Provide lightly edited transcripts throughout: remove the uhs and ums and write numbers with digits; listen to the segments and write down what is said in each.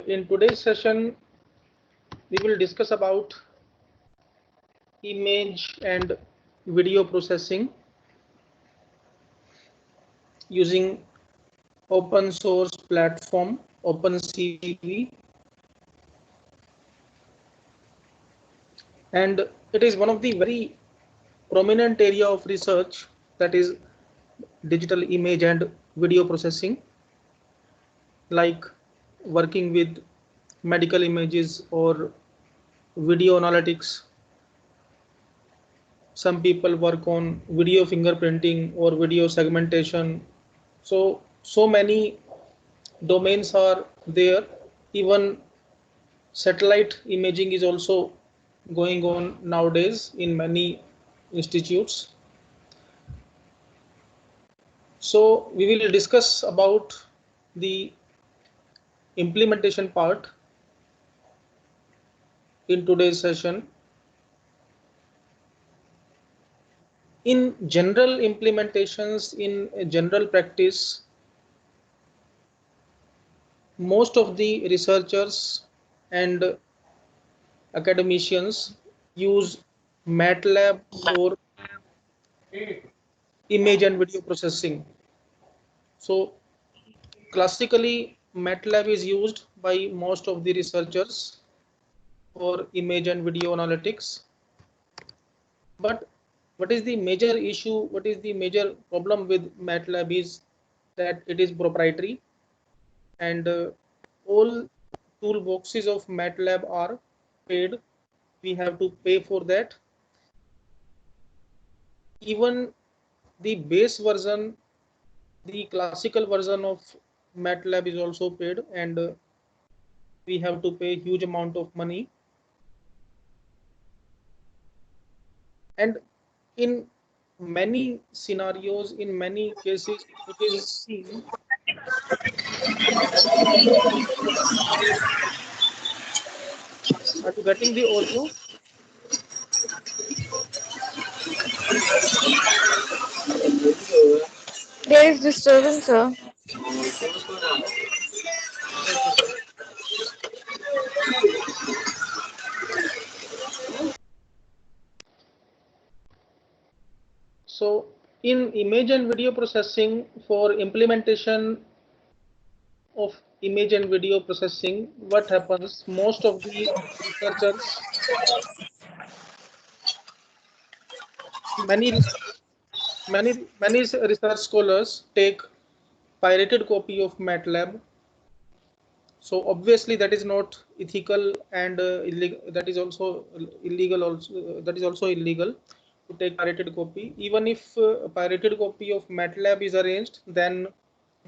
In today's session, we will discuss about image and video processing using open source platform OpenCV, and it is one of the very prominent area of research, that is digital image and video processing, like working with medical images or video analytics. Some people work on video fingerprinting or video segmentation. So many domains are there. Even satellite imaging is also going on nowadays in many institutes. So we will discuss about the implementation part in today's session. In general implementations, in general practice, most of the researchers and academicians use MATLAB for image and video processing. So classically, MATLAB is used by most of the researchers for image and video analytics. But what is the major issue? What is the major problem with MATLAB is that it is proprietary, and all toolboxes of MATLAB are paid. We have to pay for that. Even the base version, the classical version of MATLAB is also paid, and we have to pay huge amount of money. And in many scenarios, in many cases, it is seen. Are you getting the audio? There is disturbance, sir. Okay. So in image and video processing, for implementation of image and video processing, what happens? Most of the researchers, many many research scholars take pirated copy of MATLAB. So obviously that is not ethical, and that is also illegal. Also, that is also illegal to take pirated copy. Even if a pirated copy of MATLAB is arranged, then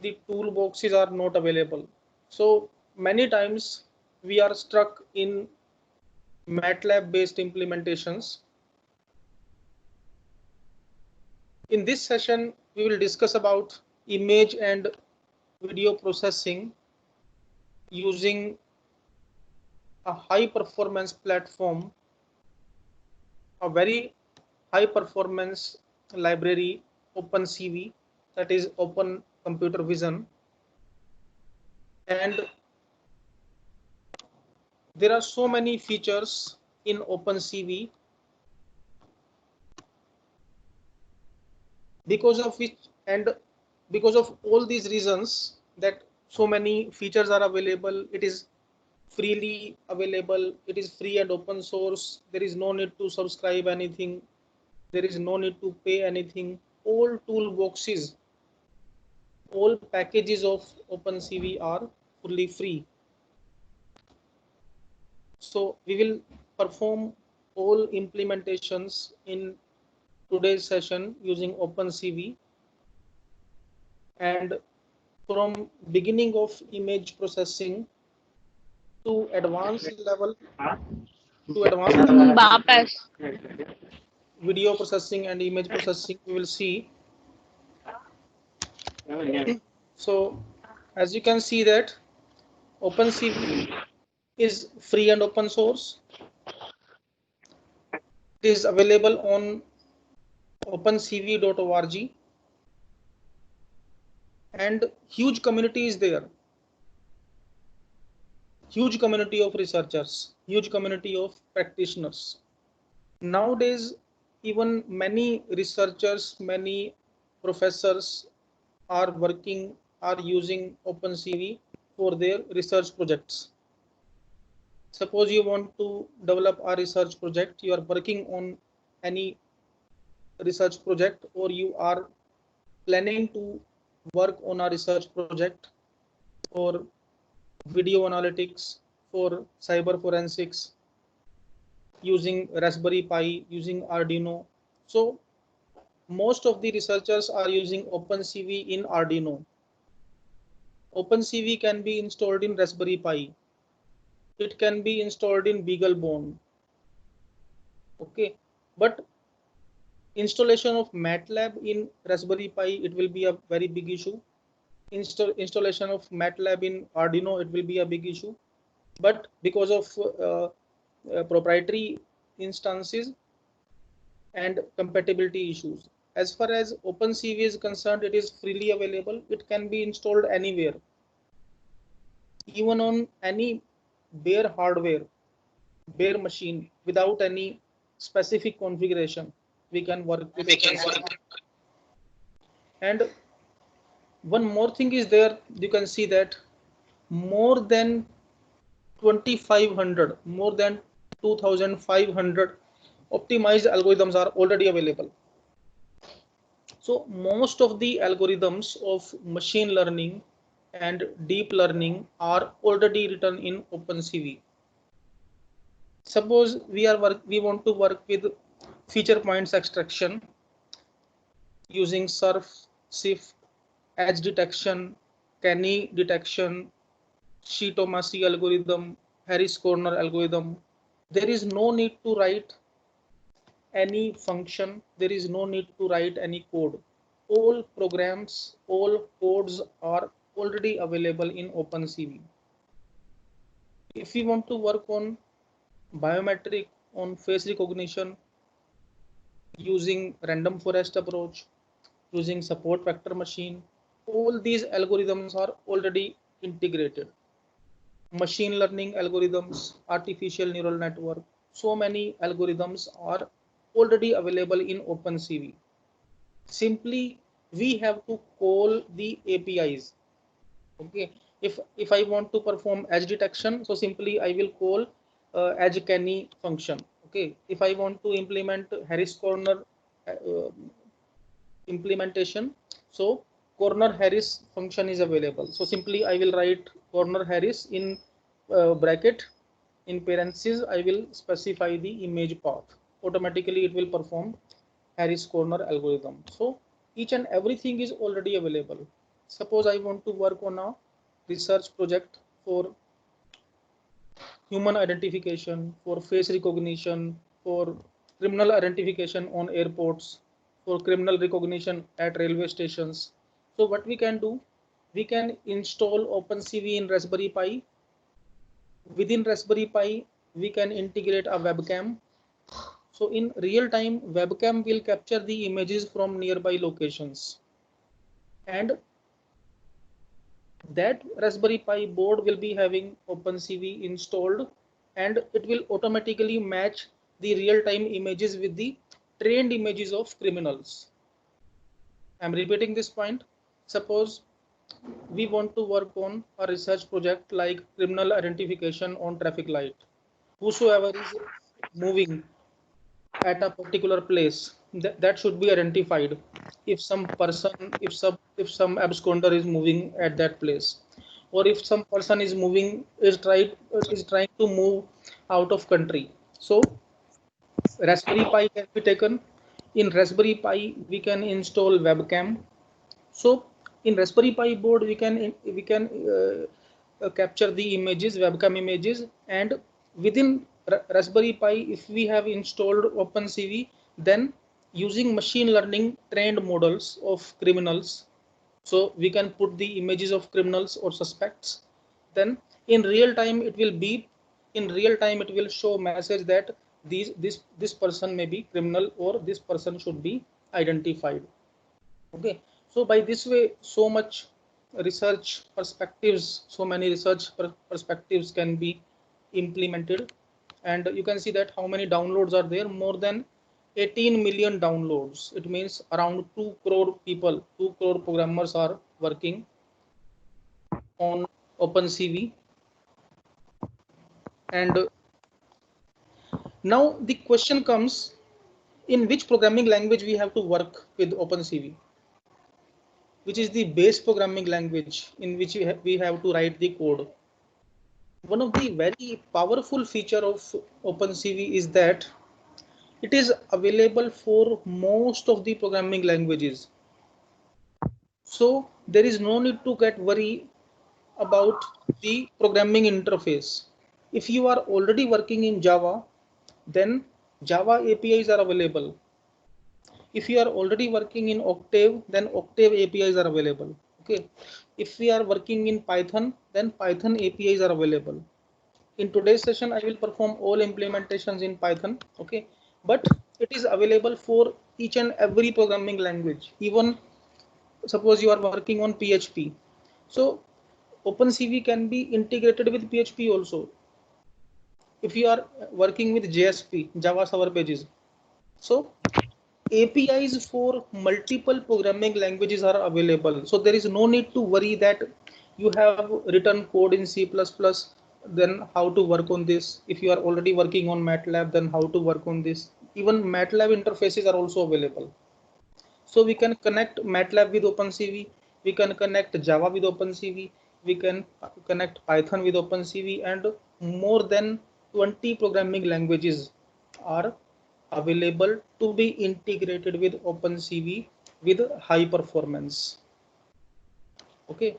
the toolboxes are not available. So many times we are stuck in MATLAB based implementations. In this session, we will discuss about image and video processing using a high performance platform, a very high performance library, OpenCV, that is Open Computer Vision. And there are so many features in OpenCV, because of which, and because of all these reasons, that so many features are available. It is freely available, it is free and open source. There is no need to subscribe anything, there is no need to pay anything. All toolboxes, all packages of OpenCV are fully free. So we will perform all implementations in today's session using OpenCV, and from beginning of image processing to advanced level Bapas. video processing and image processing, we will see. So as you can see that OpenCV is free and open source. It is available on opencv.org, and huge community is there. huge community of researchers, huge community of practitioners. Nowadays, even many researchers, many professors are working, are using OpenCV for their research projects. Suppose you want to develop a research project, you are working on any research project, or you are planning to work on a research project for video analytics, for cyber forensics, using Raspberry Pi, using Arduino. So most of the researchers are using OpenCV in Arduino. OpenCV can be installed in Raspberry Pi. It can be installed in BeagleBone. Okay, but installation of MATLAB in Raspberry Pi, it will be a very big issue. Installation of MATLAB in Arduino, it will be a big issue. But because of proprietary instances and compatibility issues, as far as OpenCV is concerned, it is freely available. It can be installed anywhere, even on any bare hardware, bare machine, without any specific configuration. We can work with OpenCV. And one more thing is there, you can see that more than 2500, more than 2500 optimized algorithms are already available. So most of the algorithms of machine learning and deep learning are already written in OpenCV. Suppose we want to work with feature points extraction using SURF, SIF, edge detection, Canny detection, Shitomasi algorithm, Harris corner algorithm. There is no need to write any function. There is no need to write any code. All programs, all codes are already available in OpenCV. If we want to work on biometric, on face recognition, using random forest approach, using support vector machine, all these algorithms are already integrated. Machine learning algorithms, artificial neural network, so many algorithms are already available in OpenCV. Simply we have to call the APIs. Okay, if I want to perform edge detection, so simply I will call edge Canny function. Okay, if I want to implement Harris corner implementation, so corner Harris function is available. So simply I will write corner Harris in bracket, in parentheses I will specify the image path. Automatically it will perform Harris corner algorithm. So each and everything is already available. Suppose I want to work on a research project for human identification, for face recognition, for criminal identification on airports, for criminal recognition at railway stations. So what we can do, we can install OpenCV in Raspberry Pi. Within Raspberry Pi, we can integrate a webcam. So in real time, webcam will capture the images from nearby locations. And that Raspberry Pi board will be having OpenCV installed, and it will automatically match the real-time images with the trained images of criminals. I'm repeating this point. Suppose we want to work on a research project like criminal identification on traffic light. Whosoever is moving at a particular place, that should be identified. If some person, if some absconder is moving at that place, or if some person is moving, is trying to move out of country, so Raspberry Pi can be taken. In Raspberry Pi we can install webcam. So in Raspberry Pi board we can capture the images, webcam images, and within Raspberry Pi, if we have installed OpenCV, then using machine learning trained models of criminals, so we can put the images of criminals or suspects. Then in real time it will beep. In real time it will show message that this person may be criminal or this person should be identified. Okay, so by this way, so much research perspectives, so many research perspectives can be implemented. And you can see that how many downloads are there, more than 18 million downloads. It means around 2 crore people, 2 crore programmers are working on OpenCV. And now the question comes, in which programming language we have to work with OpenCV, which is the base programming language in which we have to write the code. One of the very powerful feature of OpenCV is that it is available for most of the programming languages. So there is no need to get worried about the programming interface. If you are already working in Java, then Java APIs are available. If you are already working in Octave, then Octave APIs are available. Okay. If we are working in Python, then Python APIs are available. In today's session, I will perform all implementations in Python. Okay. But it is available for each and every programming language. Even suppose you are working on PHP. So OpenCV can be integrated with PHP also. If you are working with JSP, Java Server Pages. So APIs for multiple programming languages are available. So there is no need to worry that you have written code in C++, then how to work on this. If you are already working on MATLAB, then how to work on this. Even MATLAB interfaces are also available. So we can connect MATLAB with OpenCV, we can connect Java with OpenCV, we can connect Python with OpenCV, and more than 20 programming languages are available to be integrated with OpenCV with high performance. Okay,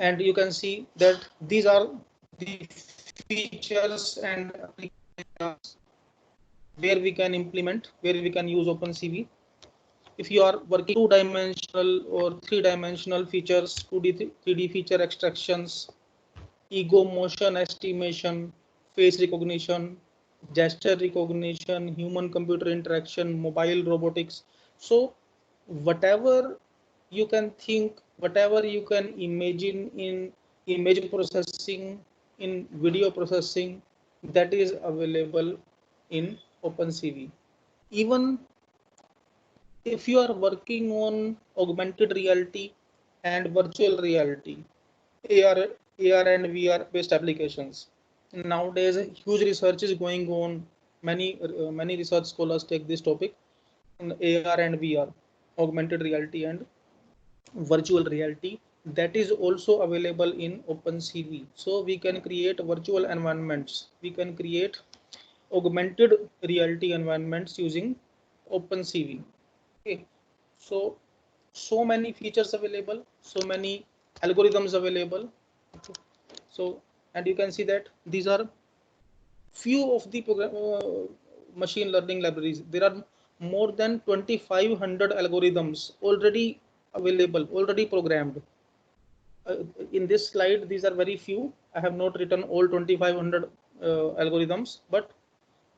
and you can see that these are the features and applications where we can implement, where we can use OpenCV. If you are working two-dimensional or three-dimensional features, 2D, 3D feature extractions, ego motion estimation, face recognition, gesture recognition, human computer interaction, mobile robotics. So whatever you can think, whatever you can imagine in image processing, in video processing, that is available in OpenCV. Even if you are working on augmented reality and virtual reality, AR and VR based applications, nowadays huge research is going on. Many research scholars take this topic in AR and VR, augmented reality and virtual reality. That is also available in OpenCV. So we can create virtual environments. We can create augmented reality environments using OpenCV. Okay, so many features available, so many algorithms available. Okay. So, and you can see that these are few of the machine learning libraries. There are more than 2500 algorithms already available, already programmed. In this slide, these are very few. I have not written all 2500 algorithms, but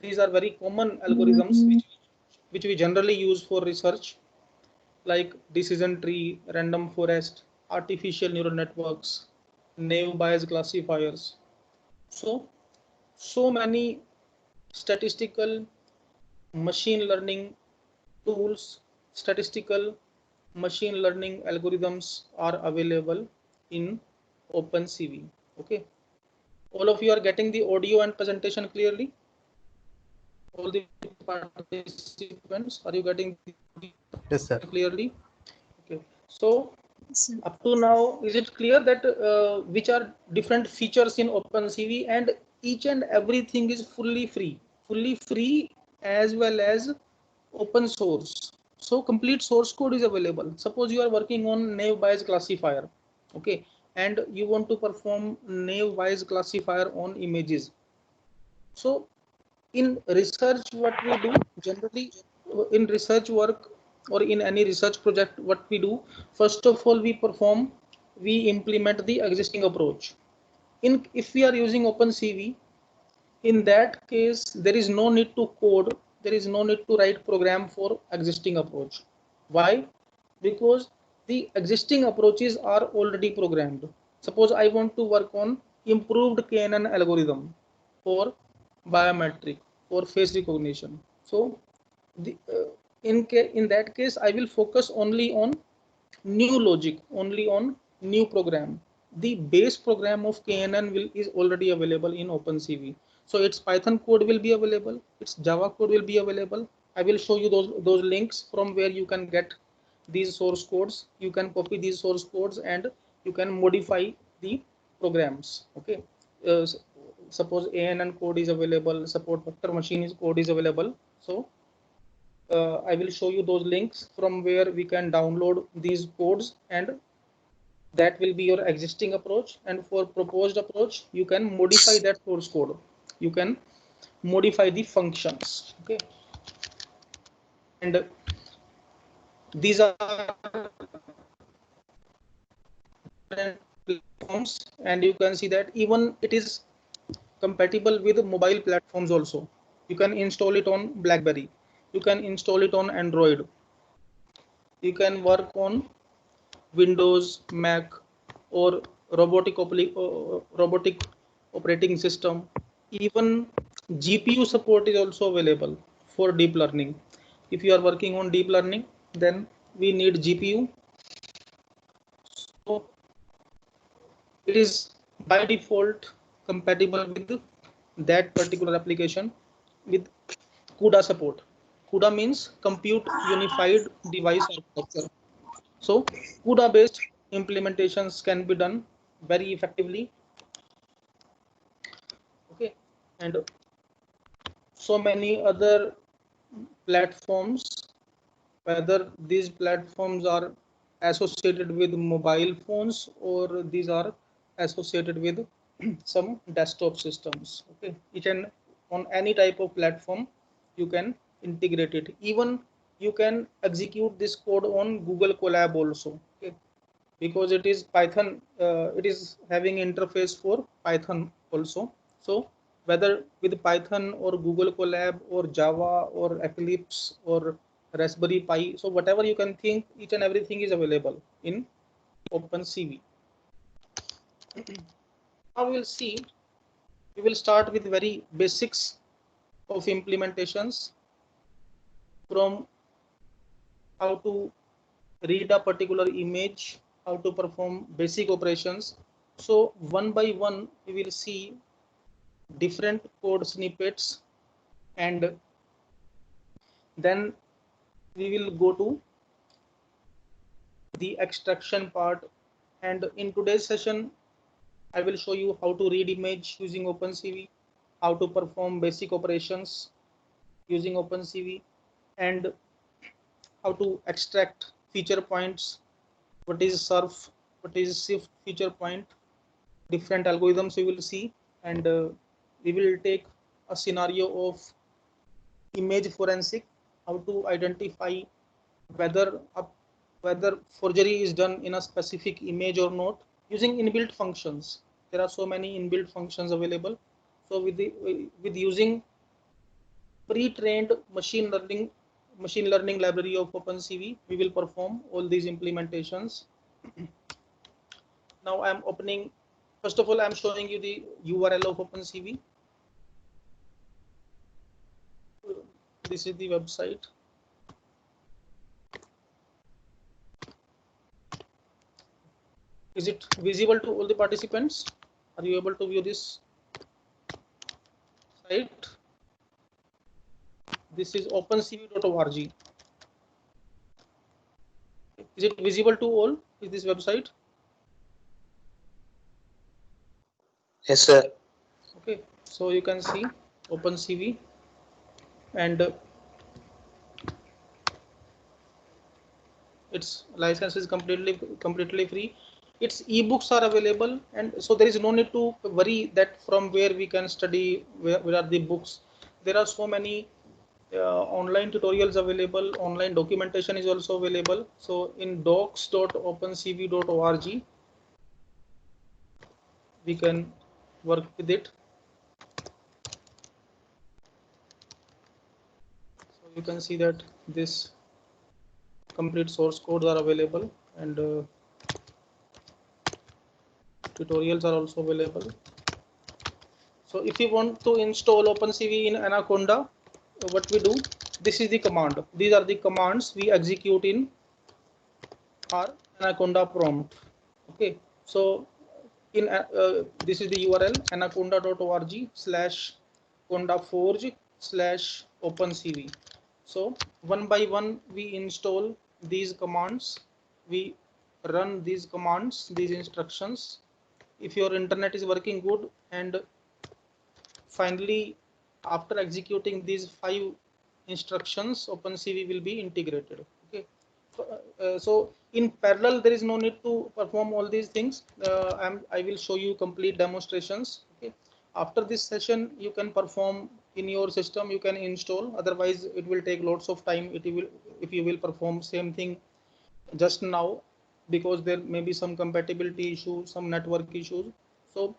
these are very common algorithms which we generally use for research, like decision tree, random forest, artificial neural networks, naive Bayes classifiers. So many statistical machine learning tools, statistical machine learning algorithms are available in OpenCV. Okay. All of you are getting the audio and presentation clearly? All the participants, are you getting the Yes, sir. clearly? Okay. So up to now, is it clear that which are different features in OpenCV, and each and everything is fully free as well as open source. So complete source code is available. Suppose you are working on naive Bayes classifier, okay, and you want to perform naive Bayes classifier on images. So in research, what we do generally in research work or in any research project, what we do, first of all, we implement the existing approach. If we are using OpenCV, in that case, there is no need to code, there is no need to write program for existing approach. Why? Because the existing approaches are already programmed. Suppose I want to work on improved KNN algorithm for biometric, for face recognition. So the, in that case, I will focus only on new logic, only on new program. The base program of KNN is already available in OpenCV. So its Python code will be available, its Java code will be available. I will show you those links from where you can get these source codes. You can copy these source codes and you can modify the programs. Okay. Uh, Suppose ANN code is available, support vector machine is code is available. So I will show you those links from where we can download these codes, and that will be your existing approach. And for proposed approach, you can modify that source code. You can modify the functions. Okay. And these are platforms, and you can see that even it is compatible with mobile platforms also. You can install it on BlackBerry. You can install it on Android. You can work on Windows, Mac, or robotic operating system. Even GPU support is also available for deep learning. If you are working on deep learning, then we need GPU. So it is by default compatible with that particular application with CUDA support. CUDA means Compute Unified Device Architecture. So CUDA based implementations can be done very effectively. Okay, and so many other platforms, whether these platforms are associated with mobile phones or these are associated with some desktop systems. Okay, each and on any type of platform you can integrate it. Even you can execute this code on Google Colab also. Okay, because it is Python, it is having interface for Python also. So whether with Python or Google Colab or Java or Eclipse or Raspberry Pi, so whatever you can think, each and everything is available in OpenCV. Now we will see, we will start with very basics of implementations, from how to read a particular image, how to perform basic operations. So one by one, we will see different code snippets, and then we will go to the extraction part. And in today's session, I will show you how to read image using OpenCV, how to perform basic operations using OpenCV, and how to extract feature points, what is surf, what is shift feature point, different algorithms we will see. And we will take a scenario of image forensic, how to identify whether whether forgery is done in a specific image or not using inbuilt functions. There are so many inbuilt functions available. So with using pre-trained machine learning library of OpenCV, we will perform all these implementations. Now I am opening. First of all, I am showing you the URL of OpenCV. This is the website. Is it visible to all the participants? Are you able to view this site? This is opencv.org. Is it visible to all? Is this website? Yes, sir. Okay, so you can see OpenCV, and its license is completely free. Its ebooks are available, and so there is no need to worry that from where we can study, where are the books. There are so many online tutorials available, online documentation is also available. So in docs.opencv.org we can work with it. So you can see that this complete source codes are available, and tutorials are also available. So if you want to install OpenCV in Anaconda, what we do, this is the command. These are the commands we execute in our Anaconda prompt. Okay, so in this is the URL anaconda.org/condaforge/OpenCV. So one by one we install these commands, we run these commands, these instructions. If your internet is working good, and finally after executing these 5 instructions, OpenCV will be integrated. Okay, so in parallel there is no need to perform all these things. I will show you complete demonstrations. Okay, after this session you can perform in your system, you can install, otherwise it will take lots of time. It will, if you will perform same thing just now, because there may be some compatibility issues, some network issues. So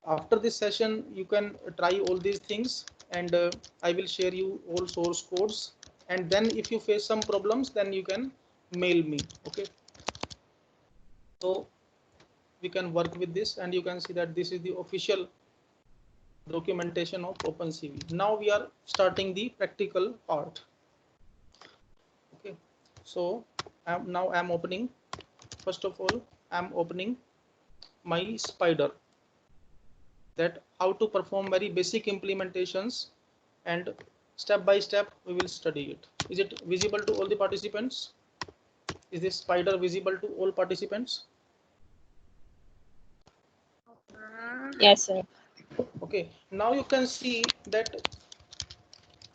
after this session you can try all these things, and I will share you all source codes, and then if you face some problems then you can mail me. Okay, so we can work with this, and you can see that this is the official documentation of OpenCV. Now we are starting the practical part. Okay, so now I'm opening, first of all I'm opening my Spider, that how to perform very basic implementations, and step by step we will study it. Is it visible to all the participants? Is this Spider visible to all participants? Yes, sir. Okay, now you can see that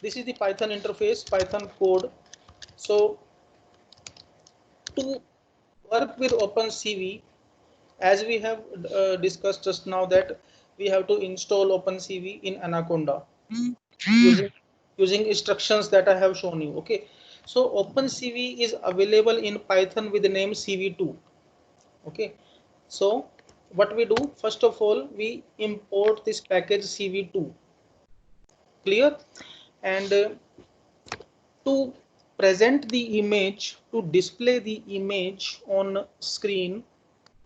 this is the Python interface, Python code. So to work with OpenCV, as we have discussed just now, that we have to install OpenCV in Anaconda using instructions that I have shown you. Okay, so OpenCV is available in Python with the name CV2. Okay, so what we do, first of all we import this package CV2. Clear? And to present the image, to display the image on screen,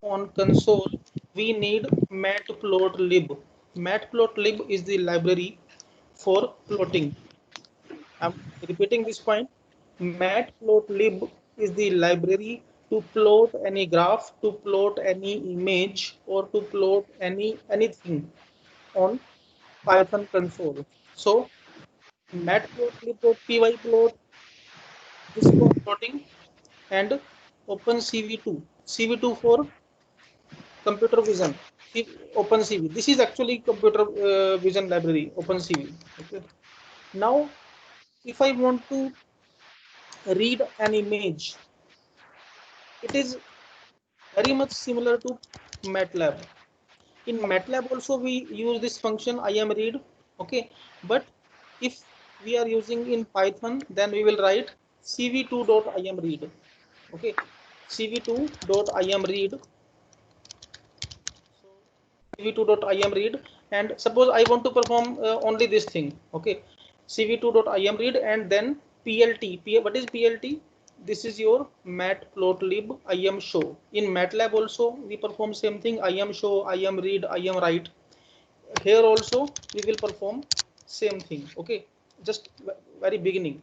on console, we need matplotlib. Matplotlib is the library for plotting. I'm repeating this point. Matplotlib is the library to plot any graph, to plot any image, or to plot anything on Python console. So matplotlib.py plot is for plotting, and OpenCV2, CV2 for computer vision. OpenCV. This is actually computer vision library, OpenCV. Okay. Now, if I want to read an image, it is very much similar to MATLAB. In MATLAB also we use this function imread. Okay, but if we are using in Python, then we will write cv2.imread. Okay, cv2.imread. So cv2.imread, and suppose I want to perform only this thing. Okay, cv2.imread, and then plt. What is plt? This is your matplotlib imshow. In MATLAB also we perform same thing, imshow, imread, imwrite. Here also we will perform same thing. Okay, just very beginning.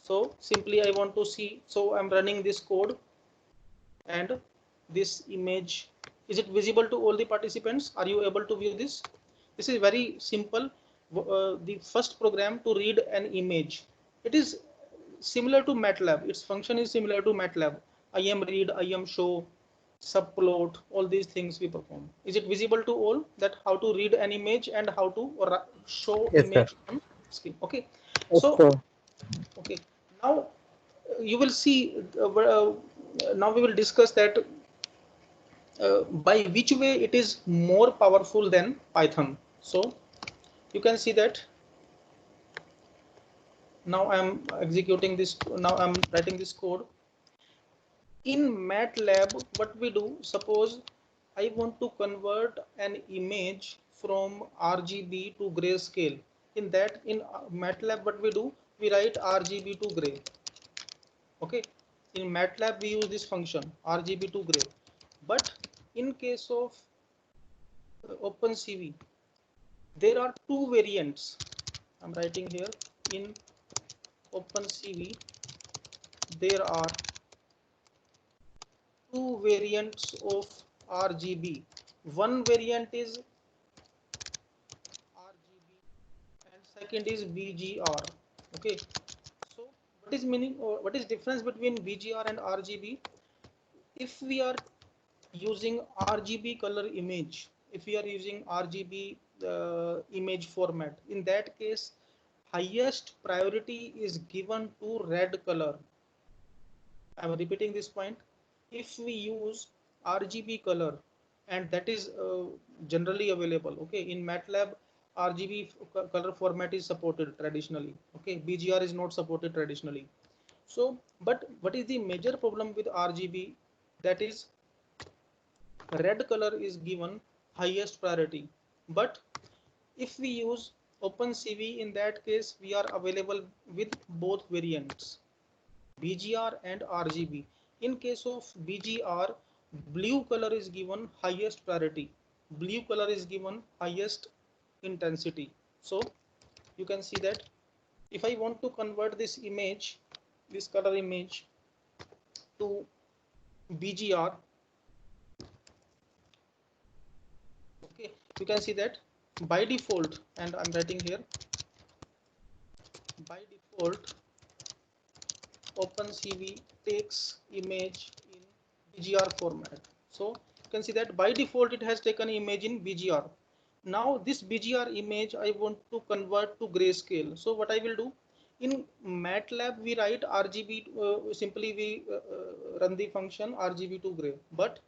So simply I want to see, so I'm running this code, and this image, is it visible to all the participants? Are you able to view this? This is very simple. The first program to read an image, it is similar to MATLAB. Its function is similar to MATLAB. imread, imshow, subplot, all these things we perform. Is it visible to all, that how to read an image and how to show Yes, sir. image on screen? Okay, Yes, so sir. okay, now you will see, now we will discuss that by which way it is more powerful than Python. So you can see that now I'm executing this, now I'm writing this code. In MATLAB, what we do, suppose I want to convert an image from RGB to grayscale. In that, in MATLAB, what we do, we write RGB to gray. Okay. In MATLAB, we use this function RGB to gray. But in case of OpenCV, there are two variants. I'm writing here. In OpenCV, there are two variants of RGB. One variant is RGB and second is BGR. Okay. So what is meaning, or what is difference between BGR and RGB? If we are using RGB color image, if we are using RGB image format, in that case, highest priority is given to red color. I'm repeating this point. If we use RGB color, and that is generally available, okay, in MATLAB, RGB color format is supported traditionally. Okay, BGR is not supported traditionally. So, but what is the major problem with RGB? That is, red color is given highest priority. But if we use OpenCV, in that case, we are available with both variants, BGR and RGB. In case of BGR, blue color is given highest priority. Blue color is given highest intensity. So you can see that if I want to convert this image, this color image, to BGR, okay, you can see that by default, and I'm writing here, by default, OpenCV takes image in BGR format. So you can see that by default it has taken image in BGR. Now this BGR image I want to convert to grayscale. So what I will do, in MATLAB we write RGB, simply we run the function RGB to gray. But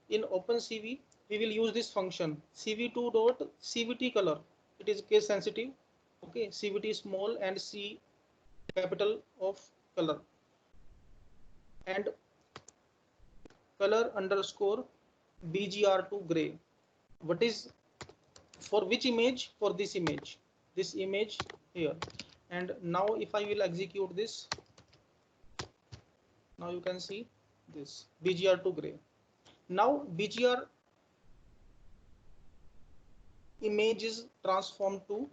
in OpenCV we will use this function cv2.cvt color. It is case sensitive. Okay, CVT small and C capital of color, and color underscore BGR to gray. What is for which image? For this image here. And now if I will execute this, now you can see this BGR to gray. Now BGR image is transformed to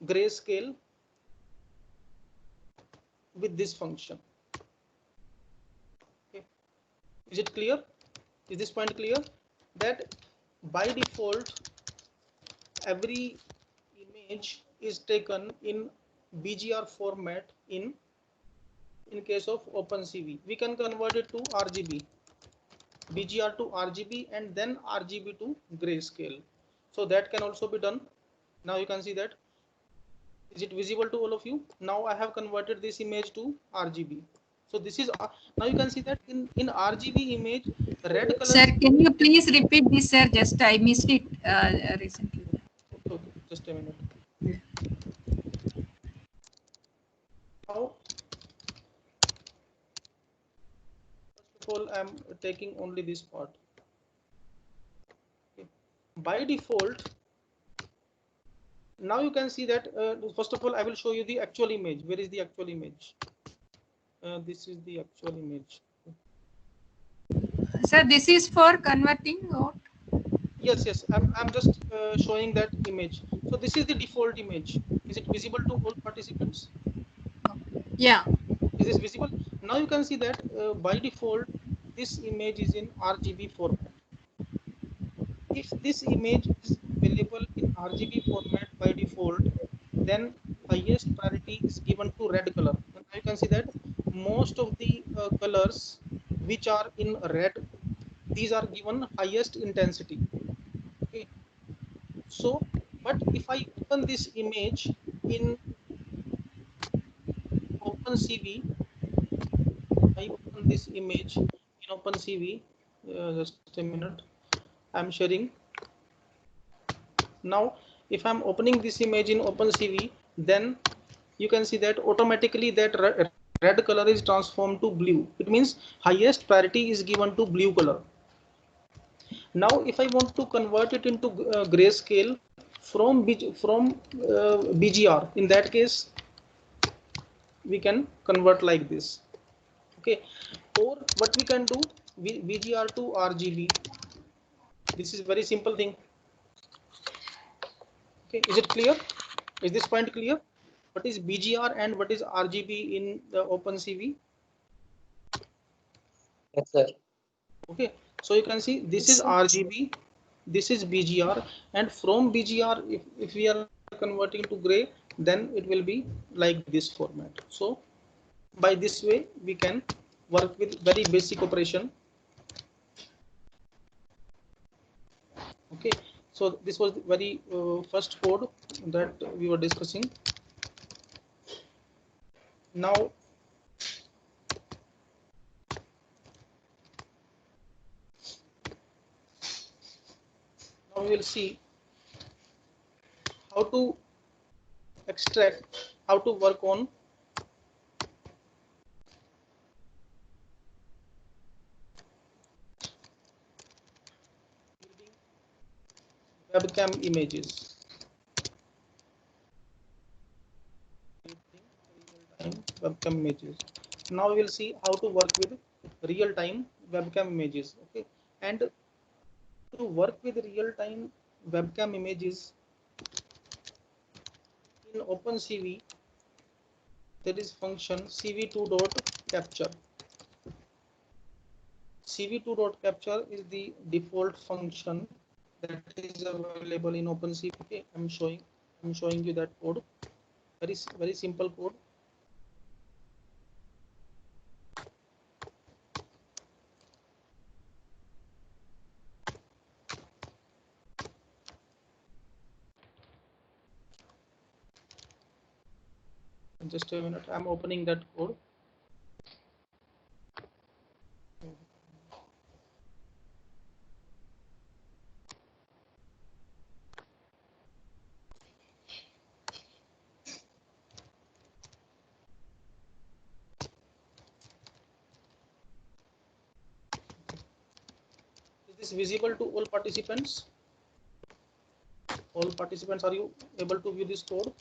grayscale with this function. Okay. Is it clear? Is this point clear? That by default every image is taken in BGR format in case of OpenCV. We can convert it to RGB, BGR to RGB, and then RGB to grayscale. So that can also be done. Now you can see that. Is it visible to all of you? Now I have converted this image to RGB. So this is, now you can see that in RGB image, red color. Sir, can you please repeat this, sir? Just I missed it recently. Okay, just a minute. Now, first of all, I am taking only this part. Okay. By default, now you can see that first of all, I will show you the actual image. Where is the actual image? This is the actual image. Sir, this is for converting what? Yes, I'm just showing that image. So this is the default image. Is it visible to all participants? Yeah. Is this visible? Now you can see that by default, this image is in RGB format. If this image is available in RGB format by default, then highest priority is given to red color. And you can see that most of the colors which are in red, these are given highest intensity. Okay. So, but if I open this image in OpenCV, I open this image in OpenCV. Just a minute. I'm sharing. Now, if I'm opening this image in OpenCV, then you can see that automatically that red color is transformed to blue. It means highest priority is given to blue color. Now, if I want to convert it into grayscale from BGR, in that case, we can convert like this. Okay, or what we can do, VGR to RGB. This is very simple thing. Okay, is it clear? Is this point clear? What is BGR and what is RGB in the OpenCV? Yes, sir. Okay, so you can see this is RGB, this is BGR, and from BGR, if we are converting to gray, then it will be like this format. So by this way, we can work with very basic operation. Okay, so this was the very first code that we were discussing. Now we will see how to extract, how to work on webcam images. Webcam images. Now we will see how to work with real-time webcam images. Okay, and to work with real-time webcam images in OpenCV, there is function cv2.capture. cv2.capture is the default function that is available in OpenCV. Okay, I'm showing you that code. Very simple code. Just a minute, I'm opening that code. Is this visible to all participants? All participants, are you able to view this code?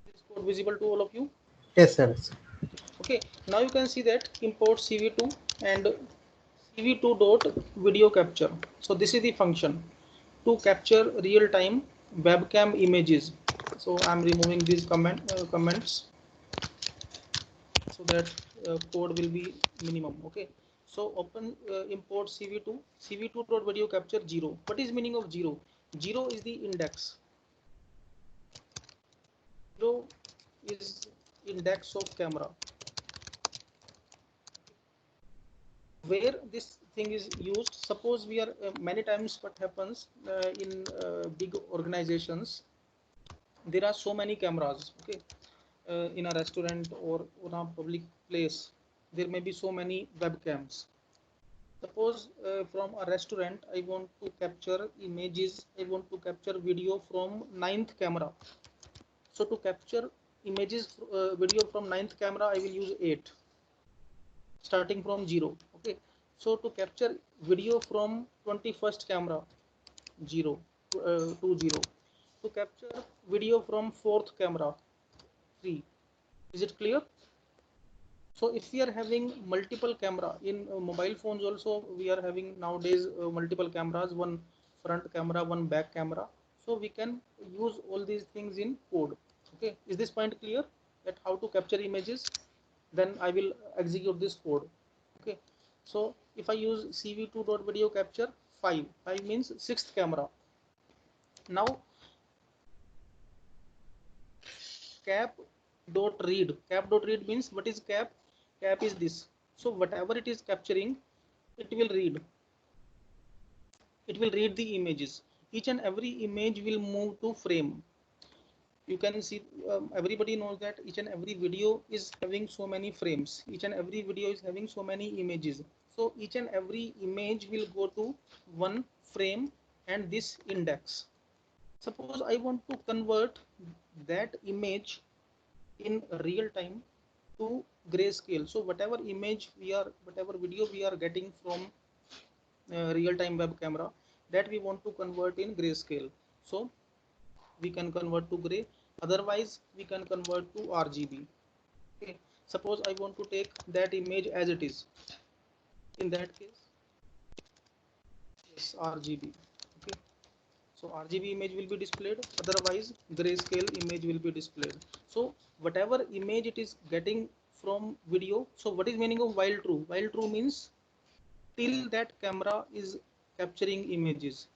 This code visible to all of you? Yes, sir. Okay, now you can see that import cv2 and cv2 dot video capture. So this is the function to capture real-time webcam images. So I'm removing these comments so that code will be minimum. Okay, so open import cv2 dot video capture 0. What is meaning of 0? 0 is the index. 0 is index of camera. Where this thing is used, suppose we are many times what happens in big organizations, there are so many cameras. Okay, in a restaurant or on a public place, there may be so many webcams. Suppose from a restaurant, I want to capture images, I want to capture video from 9th camera. So to capture images, video from 9th camera, I will use 8, starting from 0. Okay, so to capture video from 21st camera, 0, 20. To capture video from 4th camera, 3. Is it clear? So if we are having multiple camera in mobile phones also, we are having nowadays multiple cameras, one front camera, one back camera. So we can use all these things in code. Okay, is this point clear, that how to capture images? Then I will execute this code. Okay, so if I use cv2.video capture 5 means 6th camera. Now cap.read means, what is cap? Cap is this. So whatever it is capturing, it will read the images. Each and every image will move to frame. You can see, everybody knows that each and every video is having so many frames, each and every video is having so many images. So each and every image will go to one frame and this index. Suppose I want to convert that image in real time to grayscale. So whatever video we are getting from real time web camera, that we want to convert in grayscale. So we can convert to gray. Otherwise, we can convert to RGB. Okay. Suppose I want to take that image as it is. In that case, yes, RGB. Okay. So RGB image will be displayed. Otherwise, grayscale image will be displayed. So whatever image it is getting from video. So what is meaning of while true? While true means till that camera is capturing images,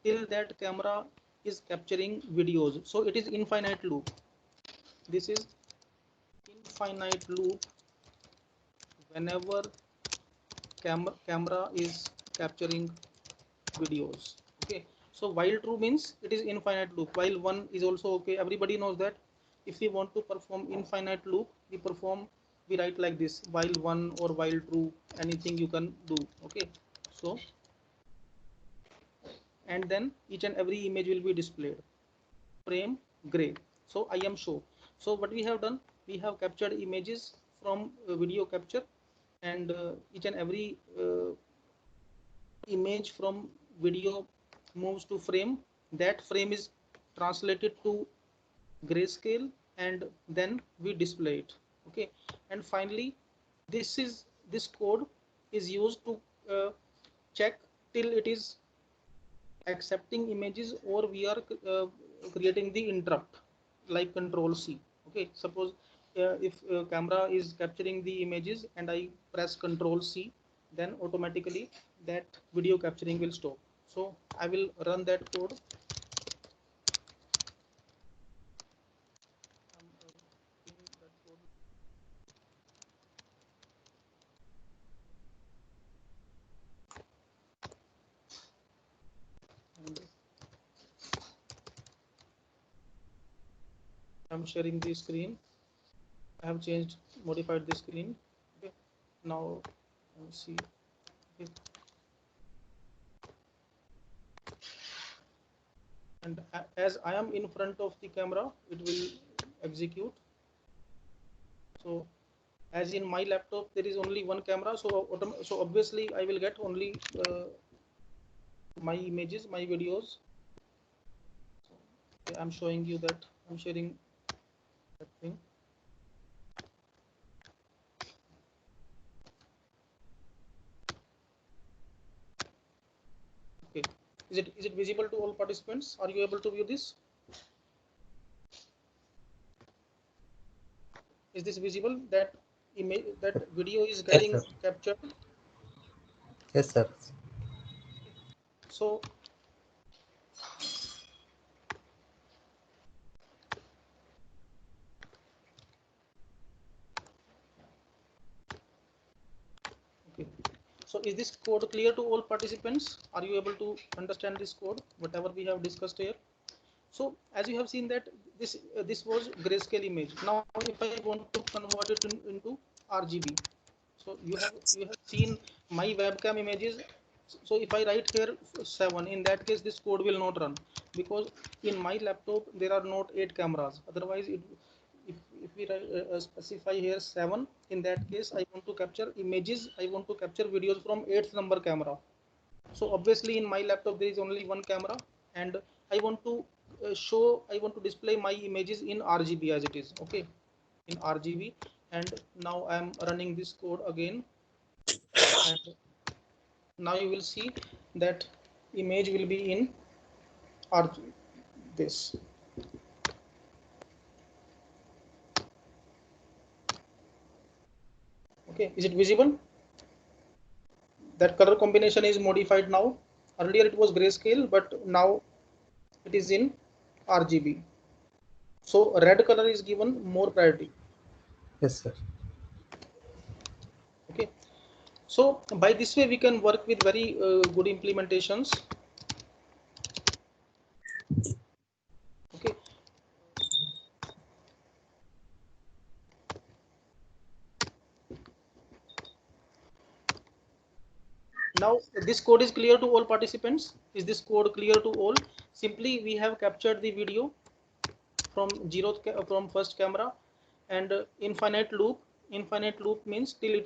till that camera is capturing videos. So it is infinite loop. This is infinite loop whenever camera is capturing videos. Okay, so while true means it is infinite loop, while one is also okay. Everybody knows that if we want to perform infinite loop, we write like this, while one or while true, anything you can do. Okay, so and then each and every image will be displayed. Frame gray. So I am show. So what we have done, we have captured images from video capture, and each and every image from video moves to frame. That frame is translated to grayscale, and then we display it. Okay, and finally this code is used to check till it is accepting images, or we are creating the interrupt like control C. Okay, suppose if camera is capturing the images and I press control C, then automatically that video capturing will stop. So I will run that code. I'm sharing the screen. I have modified the screen. Okay, now see. Okay. And as I am in front of the camera, it will execute. So as in my laptop there is only one camera, so obviously I will get only my images, my videos. So, okay, I'm showing you that I'm sharing that thing. Okay, is it visible to all participants? Are you able to view this? Is this visible, that image, that video is getting Yes, captured? yes, sir. So okay, so is this code clear to all participants? Are you able to understand this code, whatever we have discussed here? So as you have seen that this was grayscale image. Now if I want to convert it into RGB, so you have seen my webcam images. So if I write here 7, in that case this code will not run, because in my laptop there are not 8 cameras. Otherwise if we specify here 7, in that case I want to capture images, I want to capture videos from 8th number camera. So obviously in my laptop there is only one camera, and I want to I want to display my images in RGB as it is. Okay, in RGB. And now I am running this code again, and now you will see that image will be in RGB. This. Okay, is it visible? That color combination is modified now. Earlier it was grayscale, but now it is in RGB. So red color is given more priority. Yes, sir. Okay, so by this way we can work with very good implementations. Okay, now this code is clear to all participants. Is this code clear to all? Simply we have captured the video from from first camera, and infinite loop means till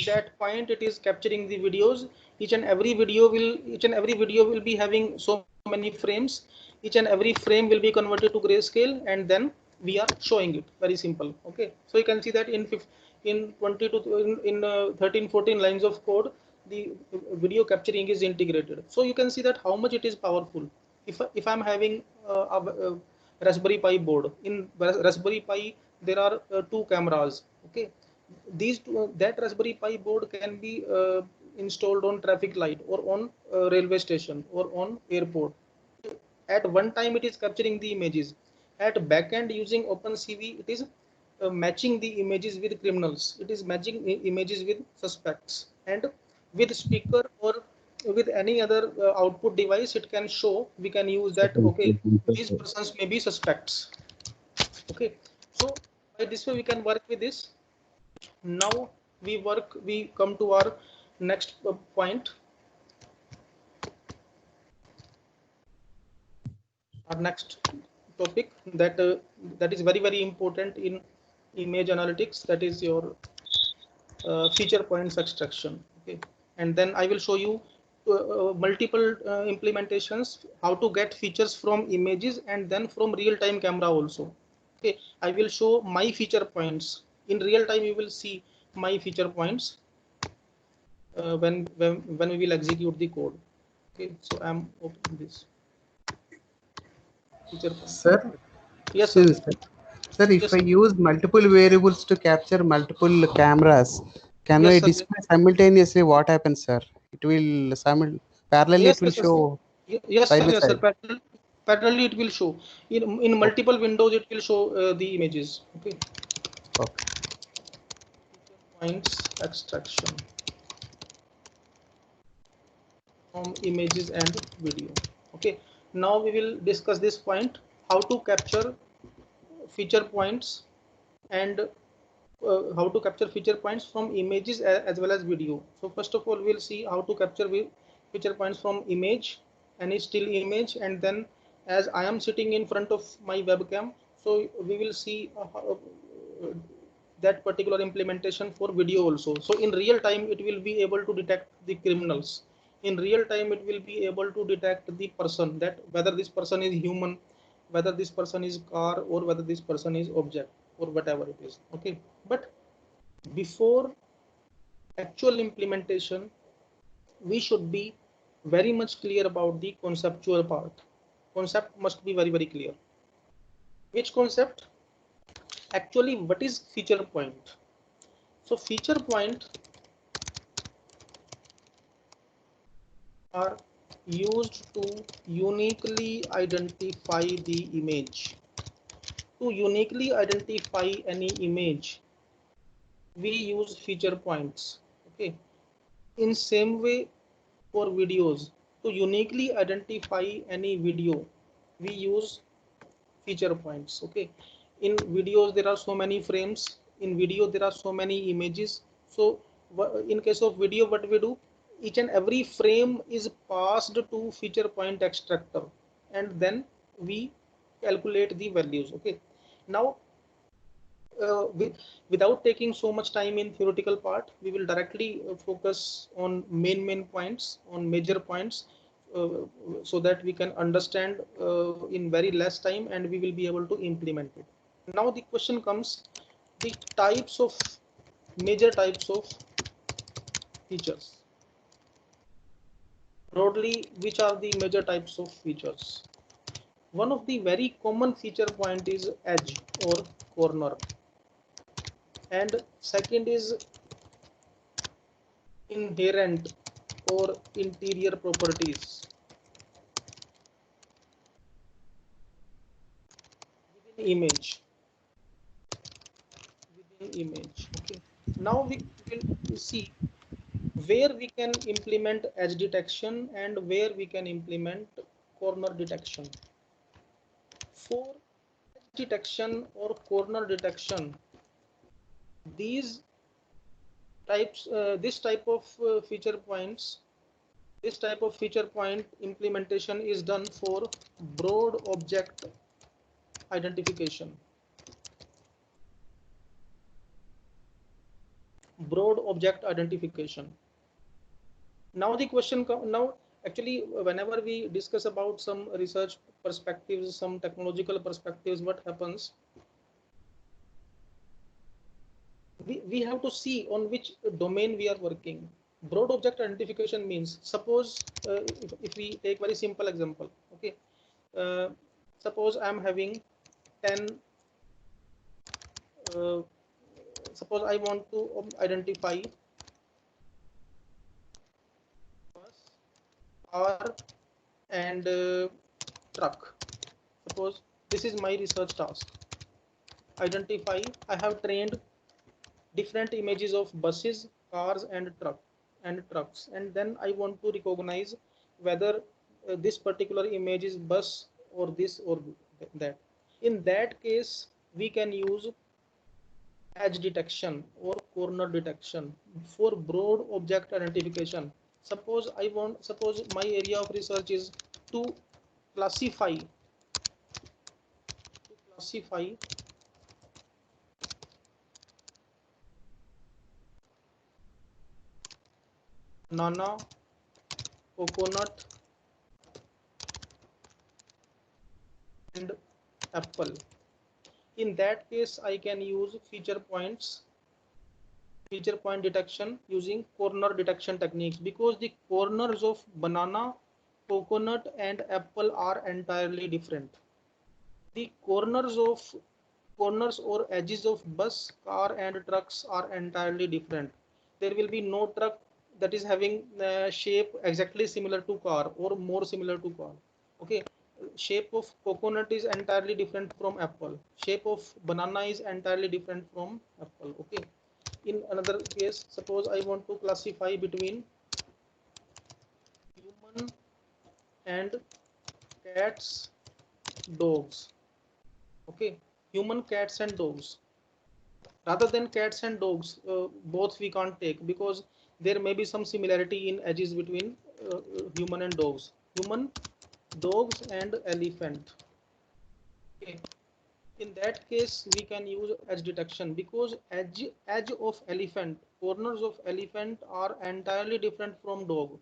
that point it is capturing the videos. Each and every video will be having so many frames. Each and every frame will be converted to grayscale, and then we are showing it. Very simple. Okay, so you can see that in 20 to 13 14 lines of code, the video capturing is integrated. So you can see that how much it is powerful. If I'm having a Raspberry Pi board, in Raspberry Pi there are two cameras. Okay, these two, that Raspberry Pi board can be installed on traffic light or on railway station or on airport. At one time it is capturing the images. At backend using OpenCV, it is matching the images with criminals. It is matching images with suspects, and with speaker or with any other output device, it can show. We can use that. Okay, these persons may be suspects. Okay, so by this way we can work with this. Now we come to our next point. Our next topic that is very important in image analytics, that is your feature points extraction. Okay, and then I will show you multiple implementations, how to get features from images and then from real-time camera also. Okay, I will show my feature points in real time. You will see my feature points when we will execute the code. Okay, so I'm opening this feature point. Sir, Yes, sir. excuse me, sir. Sir, if Yes, I sir. use multiple variables to capture multiple cameras, can Yes, I sir. display simultaneously? What happens, sir? It will parallelly Yes, it will yes, yes. show Yes, sir. side by Yes, sir. side. Parallelly, it will show in Okay. multiple windows. It will show the images. Okay. Okay. Points extraction from images and video. Okay. Now we will discuss this point: how to capture feature points and how to capture feature points from images as well as video. So first of all, we'll see how to capture feature points from image, any still image, and then as I am sitting in front of my webcam, so we will see that particular implementation for video also. So in real time, it will be able to detect the criminals. In real time, it will be able to detect the person, that whether this person is human, whether this person is car, or whether this person is object, or whatever it is. Okay, but before actual implementation, we should be very much clear about the conceptual part. Concept must be very clear. Which concept? Actually, what is feature point? So feature point are used to uniquely identify the image. To uniquely identify any image, we use feature points. Okay, in same way for videos, to uniquely identify any video, we use feature points. Okay, in videos there are so many frames, in video there are so many images. So in case of video, what we do, each and every frame is passed to feature point extractor, and then we calculate the values. Okay, now without taking so much time in theoretical part, we will directly focus on main points, on major points, uh, so that we can understand in very less time, and we will be able to implement it. Now the question comes, the types of major types of features. Broadly, which are the major types of features? One of the very common feature point is edge or corner, and second is inherent or interior properties within image. Okay, now we will see where we can implement edge detection and where we can implement corner detection. For edge detection or corner detection, these types this type of feature points, this type of feature point implementation is done for broad object identification. Broad object identification. Now the question now actually, whenever we discuss about some research perspectives, some technological perspectives, what happens? We have to see on which domain we are working. Broad object identification means, suppose if we take very simple example, okay, suppose I'm having 10, suppose I want to identify bus, car and truck. Suppose this is my research task. Identify, I have trained different images of buses, cars and trucks, and then I want to recognize whether this particular image is bus or this or that. In that case, we can use edge detection or corner detection for broad object identification. Suppose my area of research is to classify banana, coconut and apple. In that case, I can use feature point detection using corner detection techniques, because the corners of banana, coconut and apple are entirely different. The corners or edges of bus, car and trucks are entirely different. There will be no truck that is having shape exactly similar to car or more similar to car. Okay, shape of coconut is entirely different from apple. Shape of banana is entirely different from apple. Okay, in another case, suppose I want to classify between human and cats, dogs. Okay, human, cats and dogs. Rather than cats and dogs, both we can't take, because there may be some similarity in edges between human and dogs. Human, dogs and elephant. Okay, in that case we can use edge detection, because edge of elephant, corners of elephant are entirely different from dog,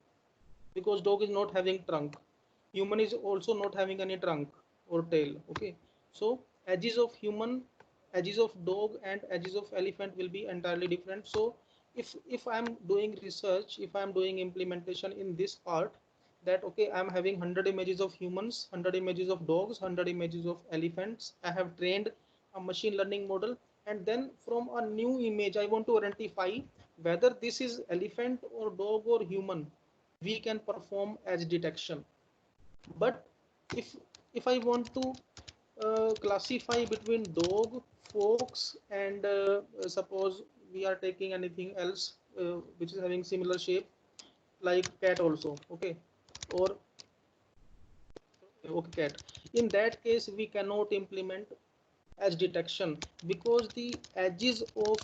because dog is not having trunk. Human is also not having any trunk or tail. Okay, so edges of human, edges of dog and edges of elephant will be entirely different. So if I'm doing research, if I'm doing implementation in this part, that okay, I'm having 100 images of humans, 100 images of dogs, 100 images of elephants, I have trained a machine learning model, and then from a new image I want to identify whether this is elephant or dog or human, we can perform edge detection. But if I want to classify between dog, fox and suppose we are taking anything else which is having similar shape like cat also. Okay, or okay, cat, in that case we cannot implement edge detection, because the edges of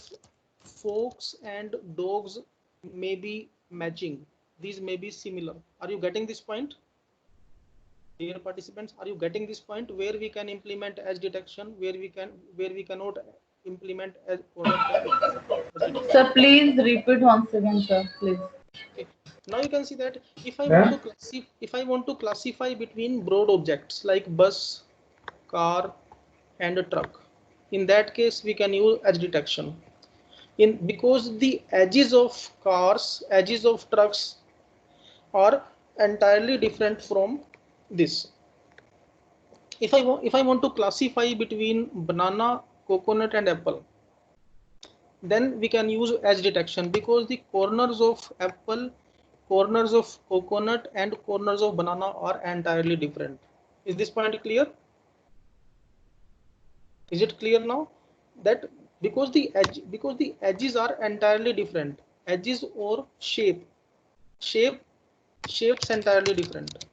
fox and dogs may be matching, these may be similar. Are you getting this point? Dear participants, are you getting this point, where we can implement edge detection, where we cannot implement edge detection? Sir, please repeat once again, sir, please. Okay, now you can see that if I want to classify between broad objects like bus, car and a truck, in that case we can use edge detection, in because the edges of cars, edges of trucks are entirely different from this. If I want to classify between banana, coconut and apple, then we can use edge detection, because the corners of apple, corners of coconut and corners of banana are entirely different. Is this point clear? Is it clear now? That because the edges are entirely different, edges or shapes entirely different.